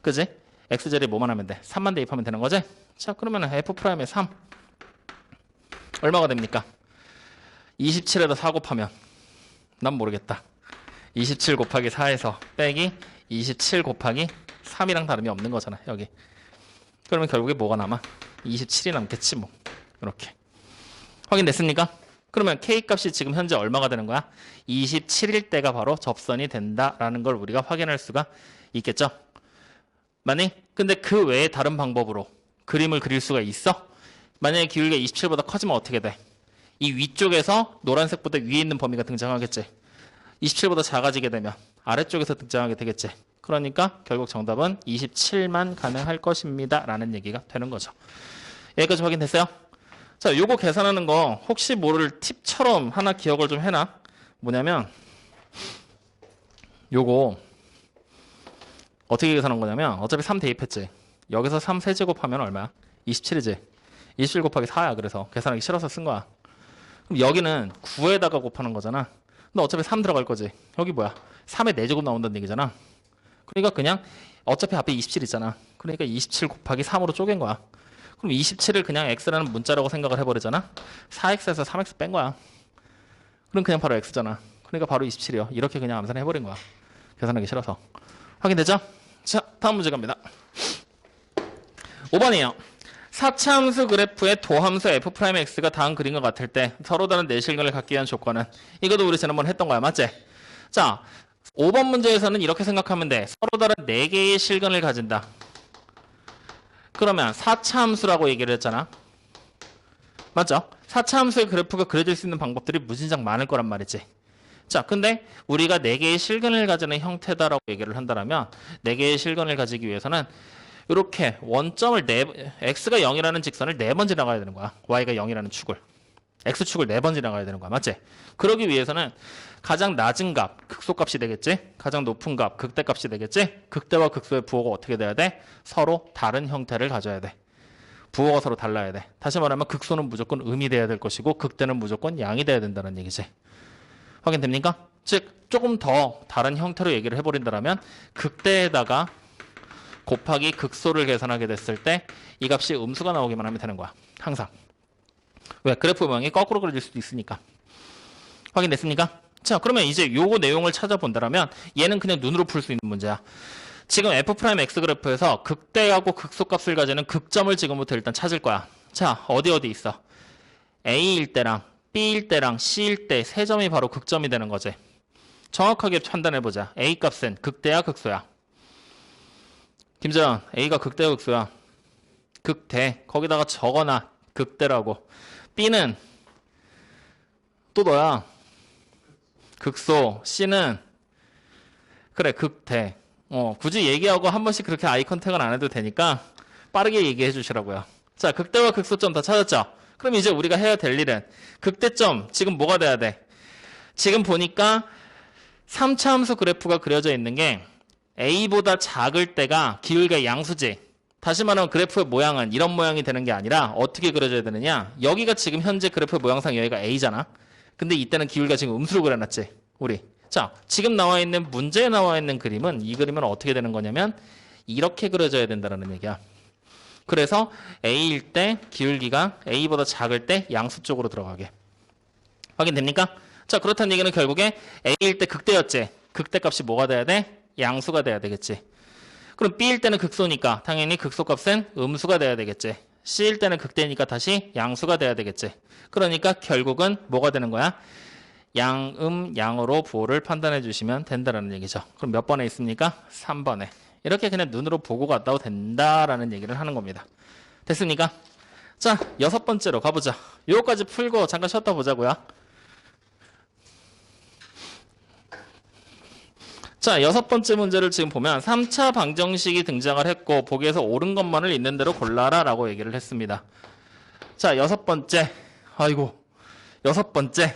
그지? x제곱이 뭐만 하면 돼? 3만 대입하면 되는 거지? 자, 그러면 f'의 3 얼마가 됩니까? 27에다 4 곱하면 난 모르겠다. 27 곱하기 4에서 빼기 27 곱하기 3이랑 다름이 없는 거잖아. 여기. 그러면 결국에 뭐가 남아? 27이 남겠지 뭐. 이렇게. 확인됐습니까? 그러면 K 값이 지금 현재 얼마가 되는 거야? 27일 때가 바로 접선이 된다라는 걸 우리가 확인할 수가 있겠죠? 만약 근데 그 외에 다른 방법으로 그림을 그릴 수가 있어? 만약에 기울기가 27보다 커지면 어떻게 돼? 이 위쪽에서 노란색보다 위에 있는 범위가 등장하겠지. 27보다 작아지게 되면 아래쪽에서 등장하게 되겠지. 그러니까 결국 정답은 27만 가능할 것입니다 라는 얘기가 되는 거죠. 여기까지 확인됐어요? 자, 요거 계산하는 거 혹시 모를 팁처럼 하나 기억을 좀 해놔. 뭐냐면 요거 어떻게 계산한 거냐면 어차피 3 대입했지. 여기서 3 세제곱하면 얼마야? 27이지. 27 곱하기 4야. 그래서 계산하기 싫어서 쓴 거야. 그럼 여기는 9에다가 곱하는 거잖아. 근데 어차피 3 들어갈 거지. 여기 뭐야? 3의 4제곱 나온다는 얘기잖아. 그러니까 그냥 어차피 앞에 27 있잖아. 그러니까 27 곱하기 3으로 쪼갠 거야. 그럼 27을 그냥 x라는 문자라고 생각을 해버리잖아. 4x에서 3x 뺀 거야. 그럼 그냥 바로 x잖아. 그러니까 바로 27이요. 이렇게 그냥 암산해버린 거야. 계산하기 싫어서. 확인되죠? 자, 다음 문제 갑니다. 5번이에요. 사차함수 그래프의 도함수 f'x가 다음 그림과 같을 때 서로 다른 내실근을 갖기 위한 조건은 이것도 우리 지난번에 했던 거야. 맞지? 자, 5번 문제에서는 이렇게 생각하면 돼. 서로 다른 4개의 실근을 가진다. 그러면 4차함수라고 얘기를 했잖아. 맞죠? 4차함수의 그래프가 그려질 수 있는 방법들이 무진장 많을 거란 말이지. 자, 근데 우리가 4개의 실근을 가지는 형태다라고 얘기를 한다면 4개의 실근을 가지기 위해서는 이렇게 원점을 x가 0이라는 직선을 4번 지나가야 되는 거야. y가 0이라는 축을. x축을 4번 지나가야 되는 거야. 맞지? 그러기 위해서는 가장 낮은 값, 극소값이 되겠지? 가장 높은 값, 극대값이 되겠지? 극대와 극소의 부호가 어떻게 돼야 돼? 서로 다른 형태를 가져야 돼. 부호가 서로 달라야 돼. 다시 말하면 극소는 무조건 음이 돼야 될 것이고 극대는 무조건 양이 돼야 된다는 얘기지. 확인됩니까? 즉 조금 더 다른 형태로 얘기를 해버린다면 극대에다가 곱하기 극소를 계산하게 됐을 때 이 값이 음수가 나오기만 하면 되는 거야. 항상. 왜? 그래프 모양이 거꾸로 그려질 수도 있으니까. 확인됐습니까? 자, 그러면 이제 요거 내용을 찾아본다면 얘는 그냥 눈으로 풀 수 있는 문제야. 지금 f'x 그래프에서 극대하고 극소값을 가지는 극점을 지금부터 일단 찾을 거야. 자, 어디 있어? A일 때랑 B일 때랑 C일 때 세 점이 바로 극점이 되는 거지. 정확하게 판단해보자. A 값은 극대야 극소야? 김재현, A가 극대야 극소야? 극대. 거기다가 적어놔. 극대라고. B는 또 너야. 극소. C는 그래 극대. 굳이 얘기하고 한 번씩 그렇게 아이 컨택은 안 해도 되니까 빠르게 얘기해 주시라고요. 자, 극대와 극소점 다 찾았죠? 그럼 이제 우리가 해야 될 일은 극대점 지금 뭐가 돼야 돼? 지금 보니까 3차 함수 그래프가 그려져 있는 게 A보다 작을 때가 기울기가 양수지. 다시 말하면 그래프의 모양은 이런 모양이 되는 게 아니라 어떻게 그려져야 되느냐? 여기가 지금 현재 그래프의 모양상 여기가 A잖아. 근데 이때는 기울기가 지금 음수로 그려놨지. 우리. 자, 지금 나와 있는 문제에 나와 있는 그림은 이 그림은 어떻게 되는 거냐면 이렇게 그려져야 된다는 얘기야. 그래서 A일 때 기울기가 A보다 작을 때 양수 쪽으로 들어가게. 확인됩니까? 자, 그렇다는 얘기는 결국에 A일 때 극대였지. 극대 값이 뭐가 돼야 돼? 양수가 돼야 되겠지. 그럼 B일 때는 극소니까 당연히 극소 값은 음수가 돼야 되겠지. C일 때는 극대니까 다시 양수가 돼야 되겠지. 그러니까 결국은 뭐가 되는 거야? 양으로 부호를 판단해 주시면 된다는 얘기죠. 그럼 몇 번에 있습니까? 3번에. 이렇게 그냥 눈으로 보고 갔다고 된다라는 얘기를 하는 겁니다. 됐습니까? 자, 6번째로 가보자. 요거까지 풀고 잠깐 쉬었다 보자고요. 자, 6번째 문제를 지금 보면 3차 방정식이 등장을 했고 보기에서 옳은 것만을 있는 대로 골라라 라고 얘기를 했습니다. 자, 6번째. 아이고, 6번째.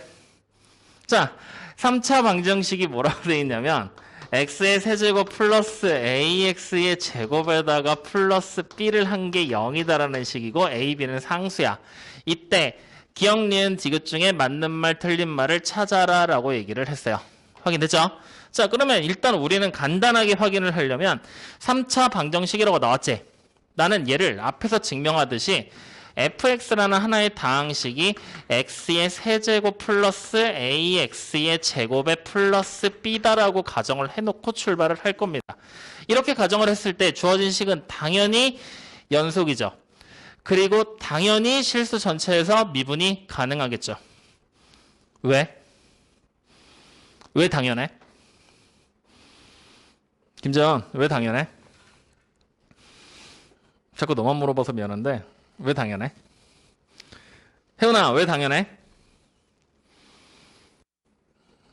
자, 3차 방정식이 뭐라고 되어 있냐면 x의 세제곱 플러스 ax의 제곱에다가 플러스 b를 한 게 0이다라는 식이고 a, b는 상수야. 이때 기억, 니은, 디귿 중에 맞는 말, 틀린 말을 찾아라 라고 얘기를 했어요. 확인됐죠? 자, 그러면 일단 우리는 간단하게 확인을 하려면 3차 방정식이라고 나왔지? 나는 얘를 앞에서 증명하듯이 fx라는 하나의 다항식이 x의 세제곱 플러스 ax의 제곱에 플러스 b다라고 가정을 해놓고 출발을 할 겁니다. 이렇게 가정을 했을 때 주어진 식은 당연히 연속이죠. 그리고 당연히 실수 전체에서 미분이 가능하겠죠. 왜? 왜 당연해? 김재현, 왜 당연해? 자꾸 너만 물어봐서 미안한데 왜 당연해? 혜훈아, 왜 당연해?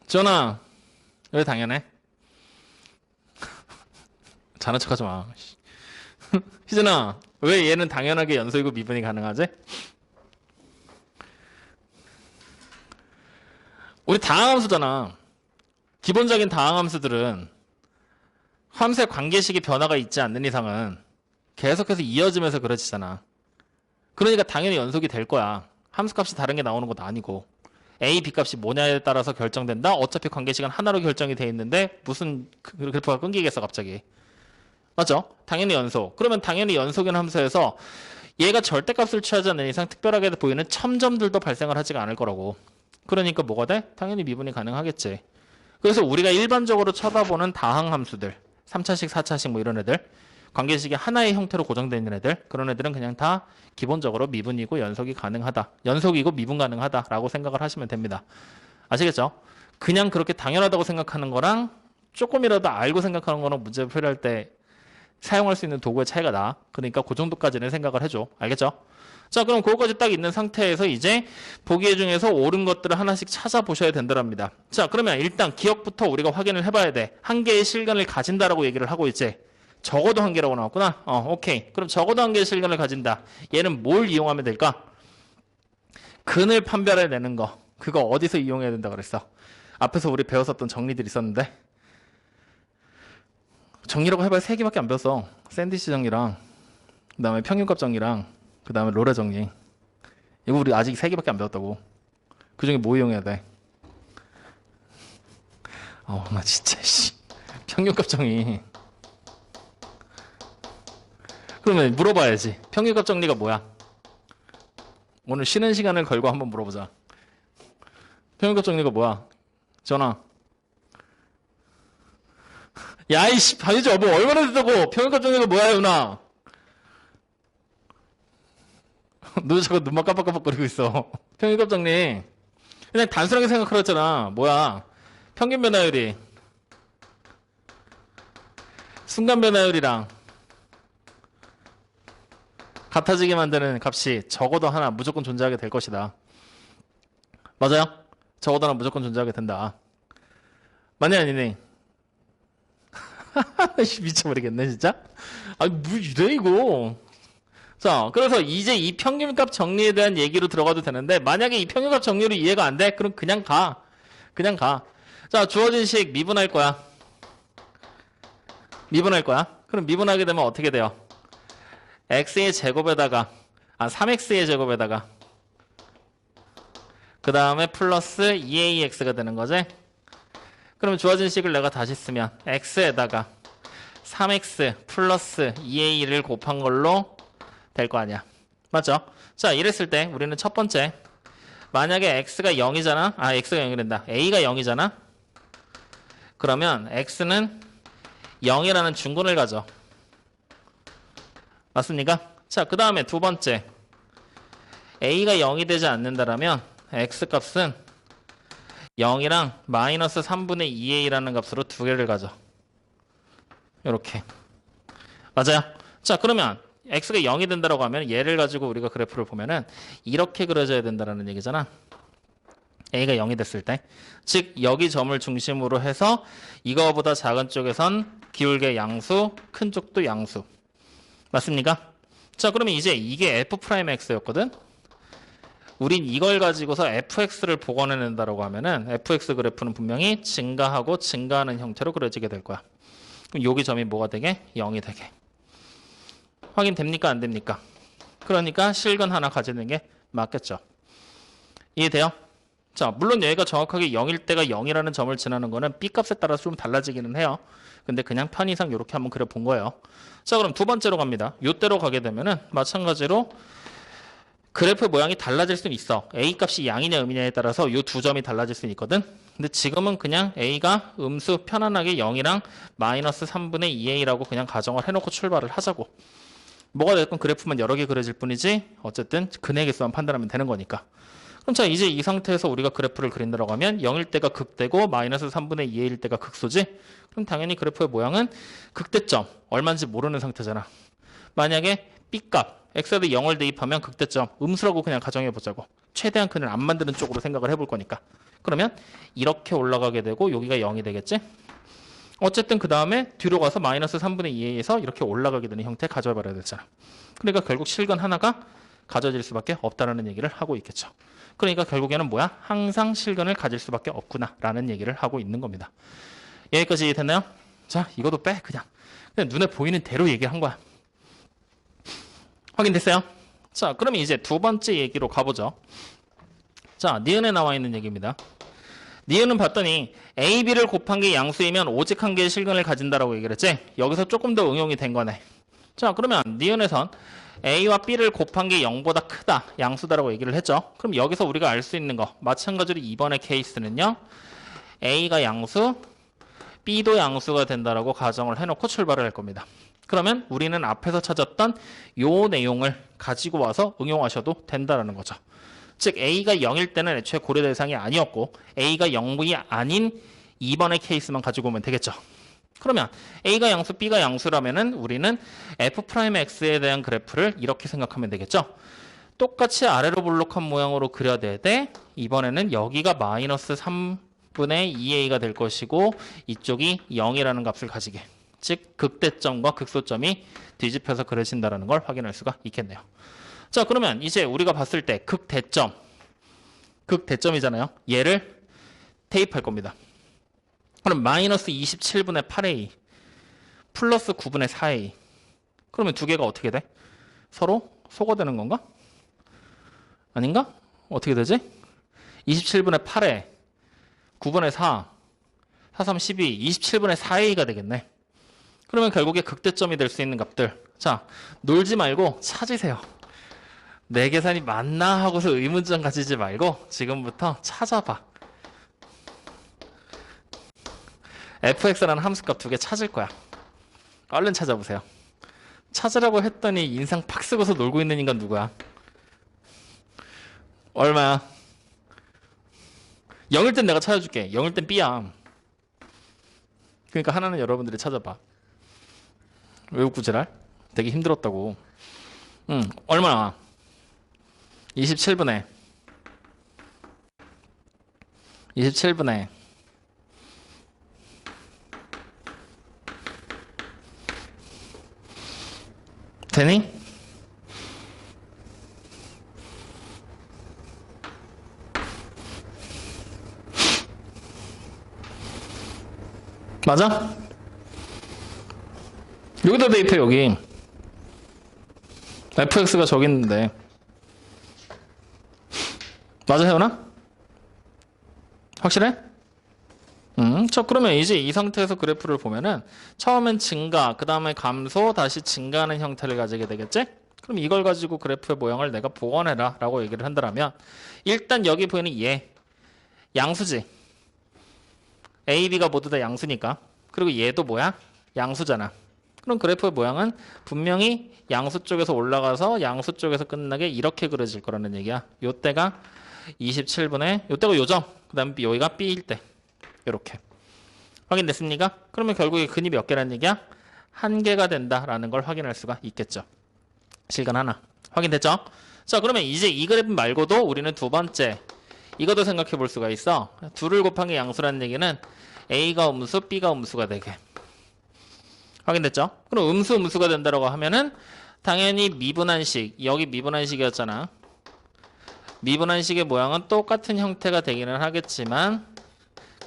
지원아, 왜 당연해? 자는 척하지 마. 희준아, 왜 얘는 당연하게 연속이고 미분이 가능하지? 우리 다항함수잖아. 기본적인 다항함수들은 함수의 관계식이 변화가 있지 않는 이상은 계속해서 이어지면서 그려지잖아. 그러니까 당연히 연속이 될 거야. 함수값이 다른 게 나오는 것도 아니고. A, B 값이 뭐냐에 따라서 결정된다? 어차피 관계식은 하나로 결정이 돼 있는데 무슨 그래프가 끊기겠어 갑자기. 맞죠? 당연히 연속. 그러면 당연히 연속인 함수에서 얘가 절대값을 취하지 않는 이상 특별하게 보이는 첨점들도 발생을 하지가 않을 거라고. 그러니까 뭐가 돼? 당연히 미분이 가능하겠지. 그래서 우리가 일반적으로 쳐다보는 다항함수들 3차식, 4차식 뭐 이런 애들 관계식이 하나의 형태로 고정되어 있는 애들 그런 애들은 그냥 다 기본적으로 미분이고 연속이 가능하다. 연속이고 미분 가능하다라고 생각을 하시면 됩니다. 아시겠죠? 그냥 그렇게 당연하다고 생각하는 거랑 조금이라도 알고 생각하는 거랑 문제 풀이할 때 사용할 수 있는 도구의 차이가 나. 그러니까 그 정도까지는 생각을 해줘. 알겠죠? 자, 그럼 그거까지 딱 있는 상태에서 이제 보기 중에서 옳은 것들을 하나씩 찾아보셔야 된다랍니다. 자, 그러면 일단 기억부터 우리가 확인을 해봐야 돼. 한 개의 실견을 가진다라고 얘기를 하고 있지. 적어도 한 개라고 나왔구나. 오케이. 그럼 적어도 한 개의 실견을 가진다. 얘는 뭘 이용하면 될까? 근을 판별해내는 거. 그거 어디서 이용해야 된다 그랬어? 앞에서 우리 배웠었던 정리들이 있었는데 정리라고 해봐야 3개밖에 안 배웠어. 샌디시 정리랑 그 다음에 평균값 정리랑 그 다음에 로레 정리. 이거 우리 아직 3개밖에 안 배웠다고. 그 중에 뭐 이용해야 돼? 나 진짜 평균값 정리. 그러면 물어봐야지. 평균값 정리가 뭐야? 오늘 쉬는 시간을 걸고 한번 물어보자. 평균값 정리가 뭐야? 전화. 야, 이씨, 아니죠. 뭐, 얼마나 됐다고. 평균값 정리가 뭐야, 윤아. 너 자꾸 눈만 깜빡깜빡거리고 있어. 평균값 정리. 그냥 단순하게 생각하라 했잖아. 뭐야. 평균 변화율이 순간 변화율이랑 같아지게 만드는 값이 적어도 하나 무조건 존재하게 될 것이다. 맞아요? 적어도 하나 무조건 존재하게 된다. 맞냐, 아니니? 미쳐버리겠네, 진짜? 아니, 뭐 이래, 이거. 자, 그래서 이제 이 평균값 정리에 대한 얘기로 들어가도 되는데, 만약에 이 평균값 정리로 이해가 안 돼? 그럼 그냥 가. 그냥 가. 자, 주어진 식 미분할 거야. 미분할 거야. 그럼 미분하게 되면 어떻게 돼요? x의 제곱에다가, 3x의 제곱에다가, 그 다음에 플러스 2ax가 되는 거지? 그럼 주어진 식을 내가 다시 쓰면, x에다가 3x 플러스 2a를 곱한 걸로 될 거 아니야. 맞죠? 자, 이랬을 때 우리는 첫 번째, 만약에 x가 0이잖아. x가 0이 된다. a가 0이잖아. 그러면 x는 0이라는 중근을 가져. 맞습니까? 자, 그 다음에 두 번째, a가 0이 되지 않는다라면 x값은 0이랑 마이너스 3분의 2a라는 값으로 두 개를 가져. 이렇게. 맞아요? 자, 그러면 x가 0이 된다라고 하면 얘를 가지고 우리가 그래프를 보면은 이렇게 그려져야 된다라는 얘기잖아. a가 0이 됐을 때. 즉 여기 점을 중심으로 해서 이거보다 작은 쪽에선 기울기 양수, 큰 쪽도 양수. 맞습니까? 자, 그러면 이제 이게 f'x였거든. 우린 이걸 가지고서 fx를 복원해낸다라고 하면은 fx 그래프는 분명히 증가하고 증가하는 형태로 그려지게 될 거야. 그럼 여기 점이 뭐가 되게? 0이 되게. 확인됩니까? 안 됩니까? 그러니까 실근 하나 가지는 게 맞겠죠. 이해돼요? 자, 물론 얘가 정확하게 0일 때가 0이라는 점을 지나는 거는 B값에 따라서 좀 달라지기는 해요. 근데 그냥 편의상 이렇게 한번 그려본 거예요. 자, 그럼 두 번째로 갑니다. 요때로 가게 되면은 마찬가지로 그래프 모양이 달라질 수는 있어. A 값이 양이냐 음이냐에 따라서 요 두 점이 달라질 수는 있거든. 근데 지금은 그냥 A가 음수 편안하게 0이랑 마이너스 3분의 2A라고 그냥 가정을 해놓고 출발을 하자고. 뭐가 됐건 그래프만 여러 개 그려질 뿐이지 어쨌든 근의 개수만 판단하면 되는 거니까. 그럼 자, 이제 이 상태에서 우리가 그래프를 그린다고 하면 0일 때가 극대고 마이너스 3분의 2A일 때가 극소지? 그럼 당연히 그래프의 모양은 극대점, 얼마인지 모르는 상태잖아. 만약에 B값, X에다 0을 대입하면 극대점, 음수라고 그냥 가정해 보자고. 최대한 근을 안 만드는 쪽으로 생각을 해볼 거니까. 그러면 이렇게 올라가게 되고 여기가 0이 되겠지? 어쨌든 그 다음에 뒤로 가서 마이너스 3분의 2A에서 이렇게 올라가게 되는 형태 가져와 버려야 되잖아. 그러니까 결국 실근 하나가 가져질 수밖에 없다는 얘기를 하고 있겠죠. 그러니까 결국에는 뭐야? 항상 실근을 가질 수밖에 없구나 라는 얘기를 하고 있는 겁니다. 여기까지 됐나요? 자, 이것도 빼 그냥 눈에 보이는 대로 얘기를 한 거야. 확인됐어요? 자, 그러면 이제 두 번째 얘기로 가보죠. 자, 니은에 나와 있는 얘기입니다. 니은은 봤더니 A, B를 곱한 게 양수이면 오직 한 개의 실근을 가진다라고 얘기를 했지? 여기서 조금 더 응용이 된 거네. 자, 그러면 니은에선 A와 B를 곱한 게 0보다 크다, 양수다라고 얘기를 했죠. 그럼 여기서 우리가 알 수 있는 거, 마찬가지로 이번의 케이스는요. A가 양수, B도 양수가 된다라고 가정을 해놓고 출발을 할 겁니다. 그러면 우리는 앞에서 찾았던 요 내용을 가지고 와서 응용하셔도 된다라는 거죠. 즉 A가 0일 때는 애초에 고려 대상이 아니었고 A가 0이 아닌 2번의 케이스만 가지고 오면 되겠죠. 그러면 A가 양수, B가 양수라면은 우리는 F'X에 대한 그래프를 이렇게 생각하면 되겠죠. 똑같이 아래로 볼록한 모양으로 그려야 되되 이번에는 여기가 마이너스 3분의 2A가 될 것이고 이쪽이 0이라는 값을 가지게. 즉 극대점과 극소점이 뒤집혀서 그려진다는 걸 확인할 수가 있겠네요. 자, 그러면 이제 우리가 봤을 때 극대점이잖아요. 얘를 대입할 겁니다. 그럼 마이너스 27분의 8a 플러스 9분의 4a. 그러면 두 개가 어떻게 돼? 서로 소거되는 건가? 아닌가? 어떻게 되지? 27분의 8에 9분의 4, 4, 3, 12, 27분의 4a가 되겠네. 그러면 결국에 극대점이 될 수 있는 값들. 자, 놀지 말고 찾으세요. 내 계산이 맞나 하고서 의문점 가지지 말고 지금부터 찾아봐. fx라는 함수값 두 개 찾을 거야. 얼른 찾아보세요. 찾으라고 했더니 인상 팍 쓰고서 놀고 있는 인간 누구야? 얼마야? 0일 땐 내가 찾아줄게. 0일 땐 B야. 그러니까 하나는 여러분들이 찾아봐. 왜 웃고 지랄? 되게 힘들었다고. 얼마나? 27분의 되니? 맞아? 여기다 대입해. 여기 fx가 저기 있는데 맞아, 혜원아? 확실해? 자, 그러면 이제 이 상태에서 그래프를 보면은 처음엔 증가, 그 다음에 감소, 다시 증가하는 형태를 가지게 되겠지? 그럼 이걸 가지고 그래프의 모양을 내가 복원해라 라고 얘기를 한다면 일단 여기 보이는 얘 양수지. A, B가 모두 다 양수니까. 그리고 얘도 뭐야? 양수잖아. 그럼 그래프의 모양은 분명히 양수 쪽에서 올라가서 양수 쪽에서 끝나게 이렇게 그려질 거라는 얘기야. 요때가 27분의 요때가 요점, 그 다음에 여기가 B일 때 이렇게 확인됐습니까? 그러면 결국에 근이 몇 개라는 얘기야? 한 개가 된다라는 걸 확인할 수가 있겠죠. 실간 하나 확인됐죠? 자, 그러면 이제 이 그래프 말고도 우리는 두 번째 이것도 생각해 볼 수가 있어. 둘을 곱한 게 양수라는 얘기는 A가 음수, B가 음수가 되게 확인됐죠? 그럼 음수가 된다라고 하면은 당연히 미분한식, 여기 미분한식이었잖아. 미분한식의 모양은 똑같은 형태가 되기는 하겠지만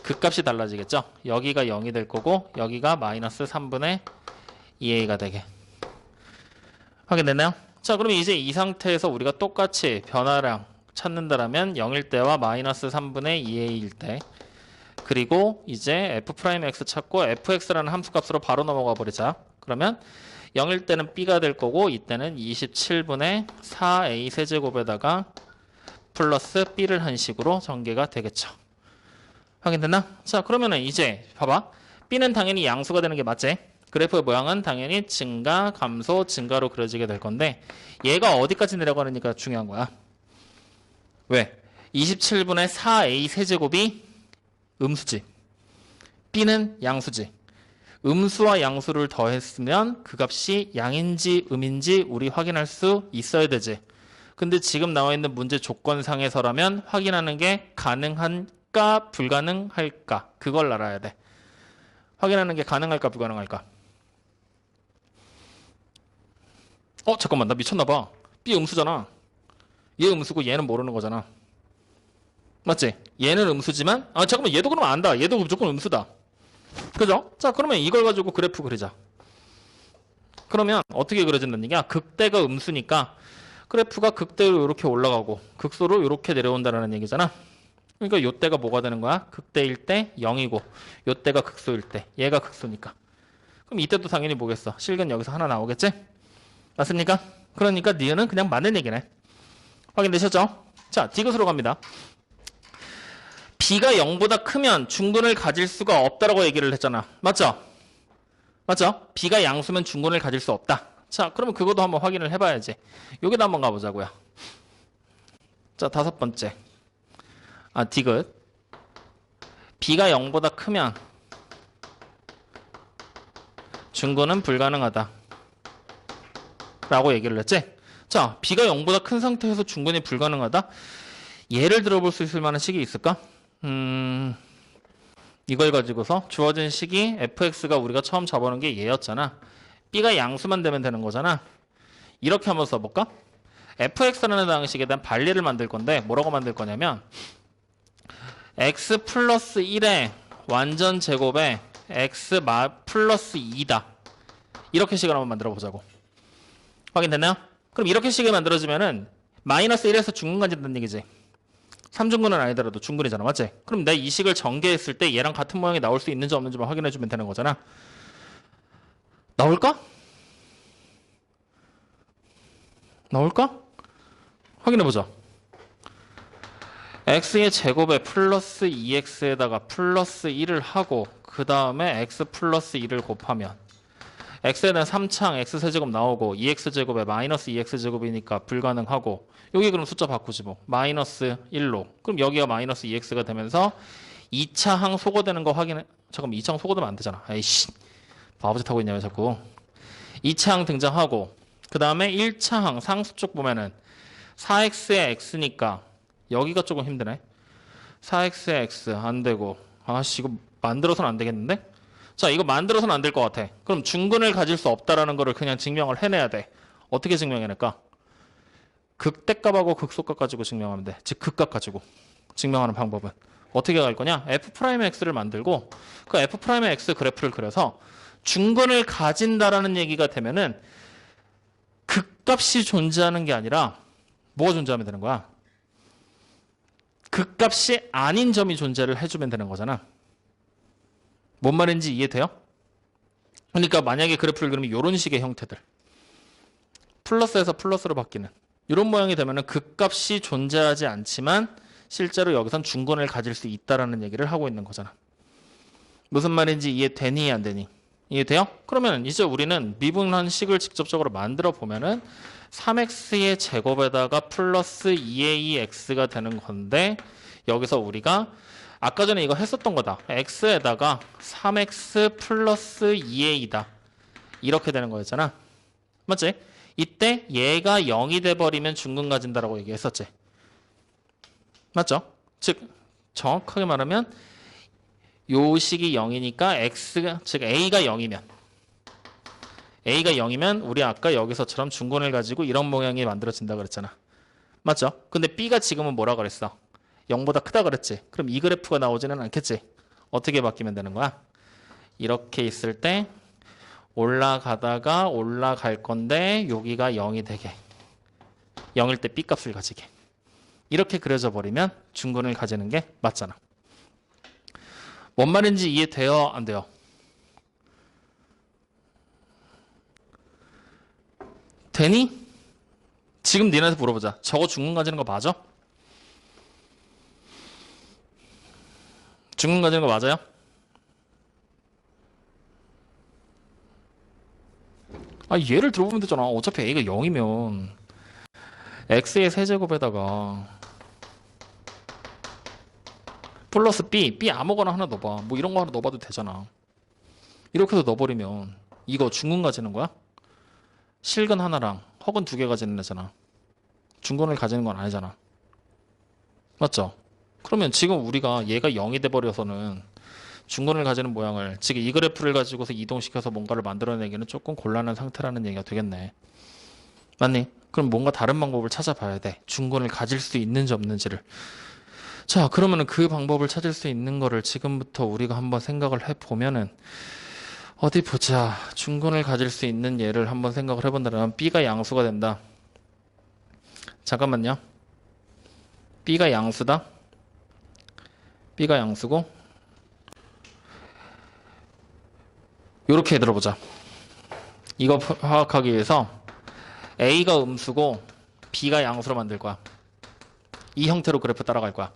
그 값이 달라지겠죠? 여기가 0이 될 거고 여기가 마이너스 3분의 2a가 되게 확인됐나요? 자, 그러면 이제 이 상태에서 우리가 똑같이 변화량 찾는다라면 0일 때와 마이너스 3분의 2a일 때 그리고 이제 f'x 찾고 fx라는 함수값으로 바로 넘어가 버리자. 그러면 0일 때는 b가 될 거고 이때는 27분의 4a 세제곱에다가 플러스 b를 한 식으로 전개가 되겠죠. 확인됐나? 자, 그러면은 이제 봐봐. b는 당연히 양수가 되는 게 맞지? 그래프의 모양은 당연히 증가, 감소, 증가로 그려지게 될 건데 얘가 어디까지 내려가느니까 중요한 거야. 왜? 27분의 4a 세제곱이 음수지. b는 양수지. 음수와 양수를 더했으면 그 값이 양인지 음인지 우리 확인할 수 있어야 되지. 근데 지금 나와 있는 문제 조건상에서라면 확인하는 게 가능한가 불가능할까 그걸 알아야 돼. 확인하는 게 가능할까 불가능할까. 잠깐만, 나 미쳤나 봐. B 음수잖아. 얘 음수고 얘는 모르는 거잖아. 맞지? 얘는 음수지만 잠깐만, 얘도 그러면 안다. 얘도 무조건 음수다. 그죠? 자, 그러면 이걸 가지고 그래프 그리자. 그러면 어떻게 그려진다는 얘기야? 극대가 음수니까 그래프가 극대로 이렇게 올라가고 극소로 이렇게 내려온다는 얘기잖아. 그러니까 요때가 뭐가 되는 거야? 극대일 때 0이고 요때가 극소일 때 얘가 극소니까. 그럼 이때도 당연히 뭐겠어? 실근 여기서 하나 나오겠지? 맞습니까? 그러니까 니은은 그냥 맞는 얘기네. 확인되셨죠? 자, 디귿으로 갑니다. b가 0보다 크면 중근을 가질 수가 없다라고 얘기를 했잖아. 맞죠? 맞죠? b가 양수면 중근을 가질 수 없다. 자, 그러면 그것도 한번 확인을 해봐야지. 여기도 한번 가보자고요. 자, 다섯 번째. 디귿. b가 0보다 크면 중근은 불가능하다. 라고 얘기를 했지? 자, b가 0보다 큰 상태에서 중근이 불가능하다? 예를 들어볼 수 있을 만한 식이 있을까? 이걸 가지고서 주어진 식이 fx가 우리가 처음 잡아놓은 게 얘였잖아. b가 양수만 되면 되는 거잖아. 이렇게 한번 써볼까? fx라는 방식에 대한 발리를 만들 건데 뭐라고 만들 거냐면 x 플러스 1의 완전 제곱에 x 플러스 2다. 이렇게 식을 한번 만들어 보자고. 확인됐나요? 그럼 이렇게 식이 만들어지면은 마이너스 1에서 중근 가진다는 얘기지. 3중근은 아니더라도 중근이잖아. 맞지? 그럼 내가 이 식을 전개했을 때 얘랑 같은 모양이 나올 수 있는지 없는지만 확인해주면 되는 거잖아. 나올까? 나올까? 확인해보자. x의 제곱에 플러스 2x에다가 플러스 1을 하고 그 그 다음에 x 플러스 2를 곱하면 x에 대한 3창 x세제곱 나오고 2x제곱에 마이너스 2x제곱이니까 불가능하고 여기 그럼 숫자 바꾸지 뭐 마이너스 1로 그럼 여기가 마이너스 2x가 되면서 2차 항 소거되는 거 확인해. 잠깐만 2차 항 소거되면 안 되잖아. 아이씨 바보짓 하고 있냐 왜 자꾸. 2차 항 등장하고 그 다음에 1차 항 상수 쪽 보면은 4x의 x니까 여기가 조금 힘드네. 4x의 x 안 되고 아씨 이거 만들어서는 안 되겠는데? 자 이거 만들어서는 안 될 것 같아. 그럼 중근을 가질 수 없다라는 거를 그냥 증명을 해내야 돼. 어떻게 증명해낼까? 극대값하고 극소값 가지고 증명하면 돼. 즉 극값 가지고 증명하는 방법은 어떻게 갈 거냐? f'x를 만들고 그 f'의 x 그래프를 그려서 중근을 가진다라는 얘기가 되면은 극값이 존재하는 게 아니라 뭐가 존재하면 되는 거야? 극값이 아닌 점이 존재를 해주면 되는 거잖아. 뭔 말인지 이해돼요? 그러니까 만약에 그래프를 그리면 이런 식의 형태들 플러스에서 플러스로 바뀌는 이런 모양이 되면은 극값이 존재하지 않지만 실제로 여기선 중근을 가질 수 있다라는 얘기를 하고 있는 거잖아. 무슨 말인지 이해되니 안 되니? 이해돼요? 그러면 이제 우리는 미분한 식을 직접적으로 만들어 보면은 3x의 제곱에다가 플러스 2ax가 되는 건데 여기서 우리가 아까 전에 이거 했었던 거다. x에다가 3x 플러스 2a다. 이렇게 되는 거였잖아. 맞지? 이때 얘가 0이 돼버리면 중근 가진다라고 얘기했었지. 맞죠? 즉 정확하게 말하면 요 식이 0이니까 x가 즉 a가 0이면 우리 아까 여기서처럼 중근을 가지고 이런 모양이 만들어진다 그랬잖아. 맞죠? 근데 b가 지금은 뭐라 그랬어? 0보다 크다 그랬지. 그럼 이 그래프가 나오지는 않겠지. 어떻게 바뀌면 되는 거야? 이렇게 있을 때 올라가다가 올라갈 건데 여기가 0이 되게 0일 때 b값을 가지게 이렇게 그려져 버리면 중근을 가지는 게 맞잖아. 뭔 말인지 이해돼요? 안 돼요? 되니? 지금 니네한테 물어보자. 저거 중근 가지는 거 맞아? 중근 가지는 거 맞아요? 아 얘를 들어보면 되잖아. 어차피 a가 0이면 x의 세제곱에다가 플러스 b 아무거나 하나 넣어봐. 뭐 이런 거 하나 넣어봐도 되잖아. 이렇게 해서 넣어버리면 이거 중근 가지는 거야? 실근 하나랑 허근 두 개 가지는 애잖아. 중근을 가지는 건 아니잖아. 맞죠? 그러면 지금 우리가 얘가 0이 돼버려서는 중근을 가지는 모양을 지금 이 그래프를 가지고서 이동시켜서 뭔가를 만들어내기는 조금 곤란한 상태라는 얘기가 되겠네. 맞니? 그럼 뭔가 다른 방법을 찾아봐야 돼. 중근을 가질 수 있는지 없는지를. 자, 그러면은 그 방법을 찾을 수 있는 거를 지금부터 우리가 한번 생각을 해보면은 어디 보자. 중근을 가질 수 있는 예를 한번 생각을 해본다면 b가 양수가 된다. 잠깐만요. b가 양수다. b가 양수고 요렇게 들어보자. 이거 파악하기 위해서 a가 음수고 b가 양수로 만들 거야. 이 형태로 그래프 따라갈 거야.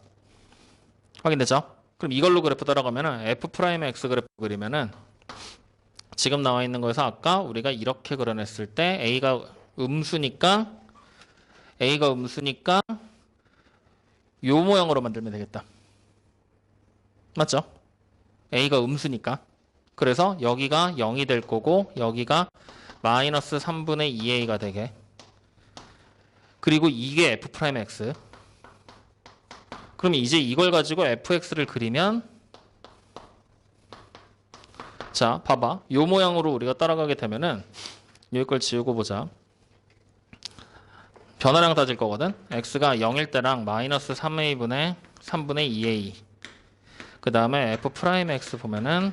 확인되죠? 그럼 이걸로 그래프 따라가면은 f'x 그래프 그리면은 지금 나와 있는 거에서 아까 우리가 이렇게 그려냈을 때 a가 음수니까 요 모양으로 만들면 되겠다. 맞죠? a가 음수니까. 그래서 여기가 0이 될 거고 여기가 마이너스 3분의 2a가 되게. 그리고 이게 f'x. 그러면 이제 이걸 가지고 fx를 그리면 자 봐봐. 요 모양으로 우리가 따라가게 되면은 여기 걸 지우고 보자. 변화량 따질 거거든. x가 0일 때랑 마이너스 3a분의 3분의 2a 그 다음에 f'x 보면은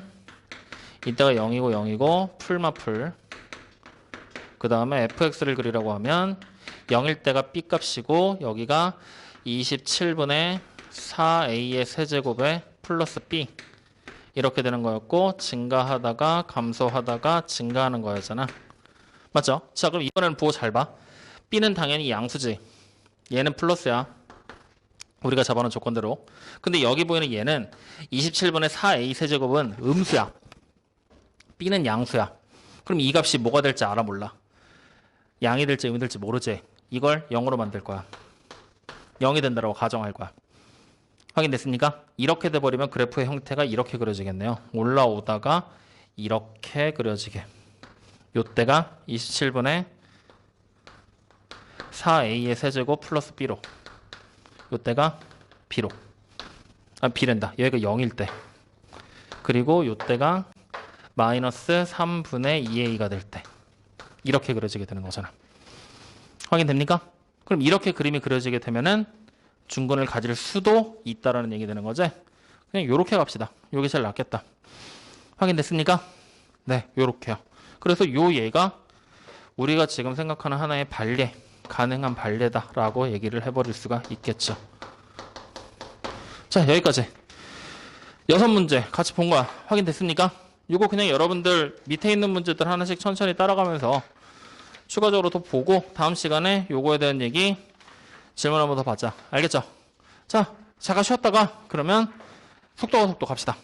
이때가 0이고 0이고 풀마풀 그 다음에 fx를 그리라고 하면 0일 때가 b값이고 여기가 27분의 4a의 세제곱에 플러스 b 이렇게 되는 거였고 증가하다가 감소하다가 증가하는 거였잖아. 맞죠? 자 그럼 이번에는 보고 잘 봐. b는 당연히 양수지. 얘는 플러스야. 우리가 잡아놓은 조건대로. 근데 여기 보이는 얘는 27분의 4a 세제곱은 음수야. b는 양수야. 그럼 이 값이 뭐가 될지 알아 몰라? 양이 될지 음이 될지 모르지. 이걸 0으로 만들 거야. 0이 된다고 가정할 거야. 확인됐습니까? 이렇게 돼버리면 그래프의 형태가 이렇게 그려지겠네요. 올라오다가 이렇게 그려지게. 요때가 27분의 4a의 세제곱 플러스 b로. 요때가 b로. b랜다. 여기가 0일 때. 그리고 요때가 마이너스 3분의 2a가 될 때. 이렇게 그려지게 되는 거잖아. 확인됩니까? 그럼 이렇게 그림이 그려지게 되면은 중근을 가질 수도 있다라는 얘기 되는 거지. 그냥 요렇게 갑시다. 요게 제일 낫겠다. 확인됐습니까? 네, 요렇게요. 그래서 요 얘가 우리가 지금 생각하는 하나의 반례, 가능한 반례다라고 얘기를 해버릴 수가 있겠죠. 자, 여기까지 6문제 같이 본 거야. 확인됐습니까? 요거 그냥 여러분들 밑에 있는 문제들 하나씩 천천히 따라가면서 추가적으로 더 보고 다음 시간에 요거에 대한 얘기 질문 한번 더 받자. 알겠죠? 자, 잠깐 쉬었다가 그러면 속도 갑시다.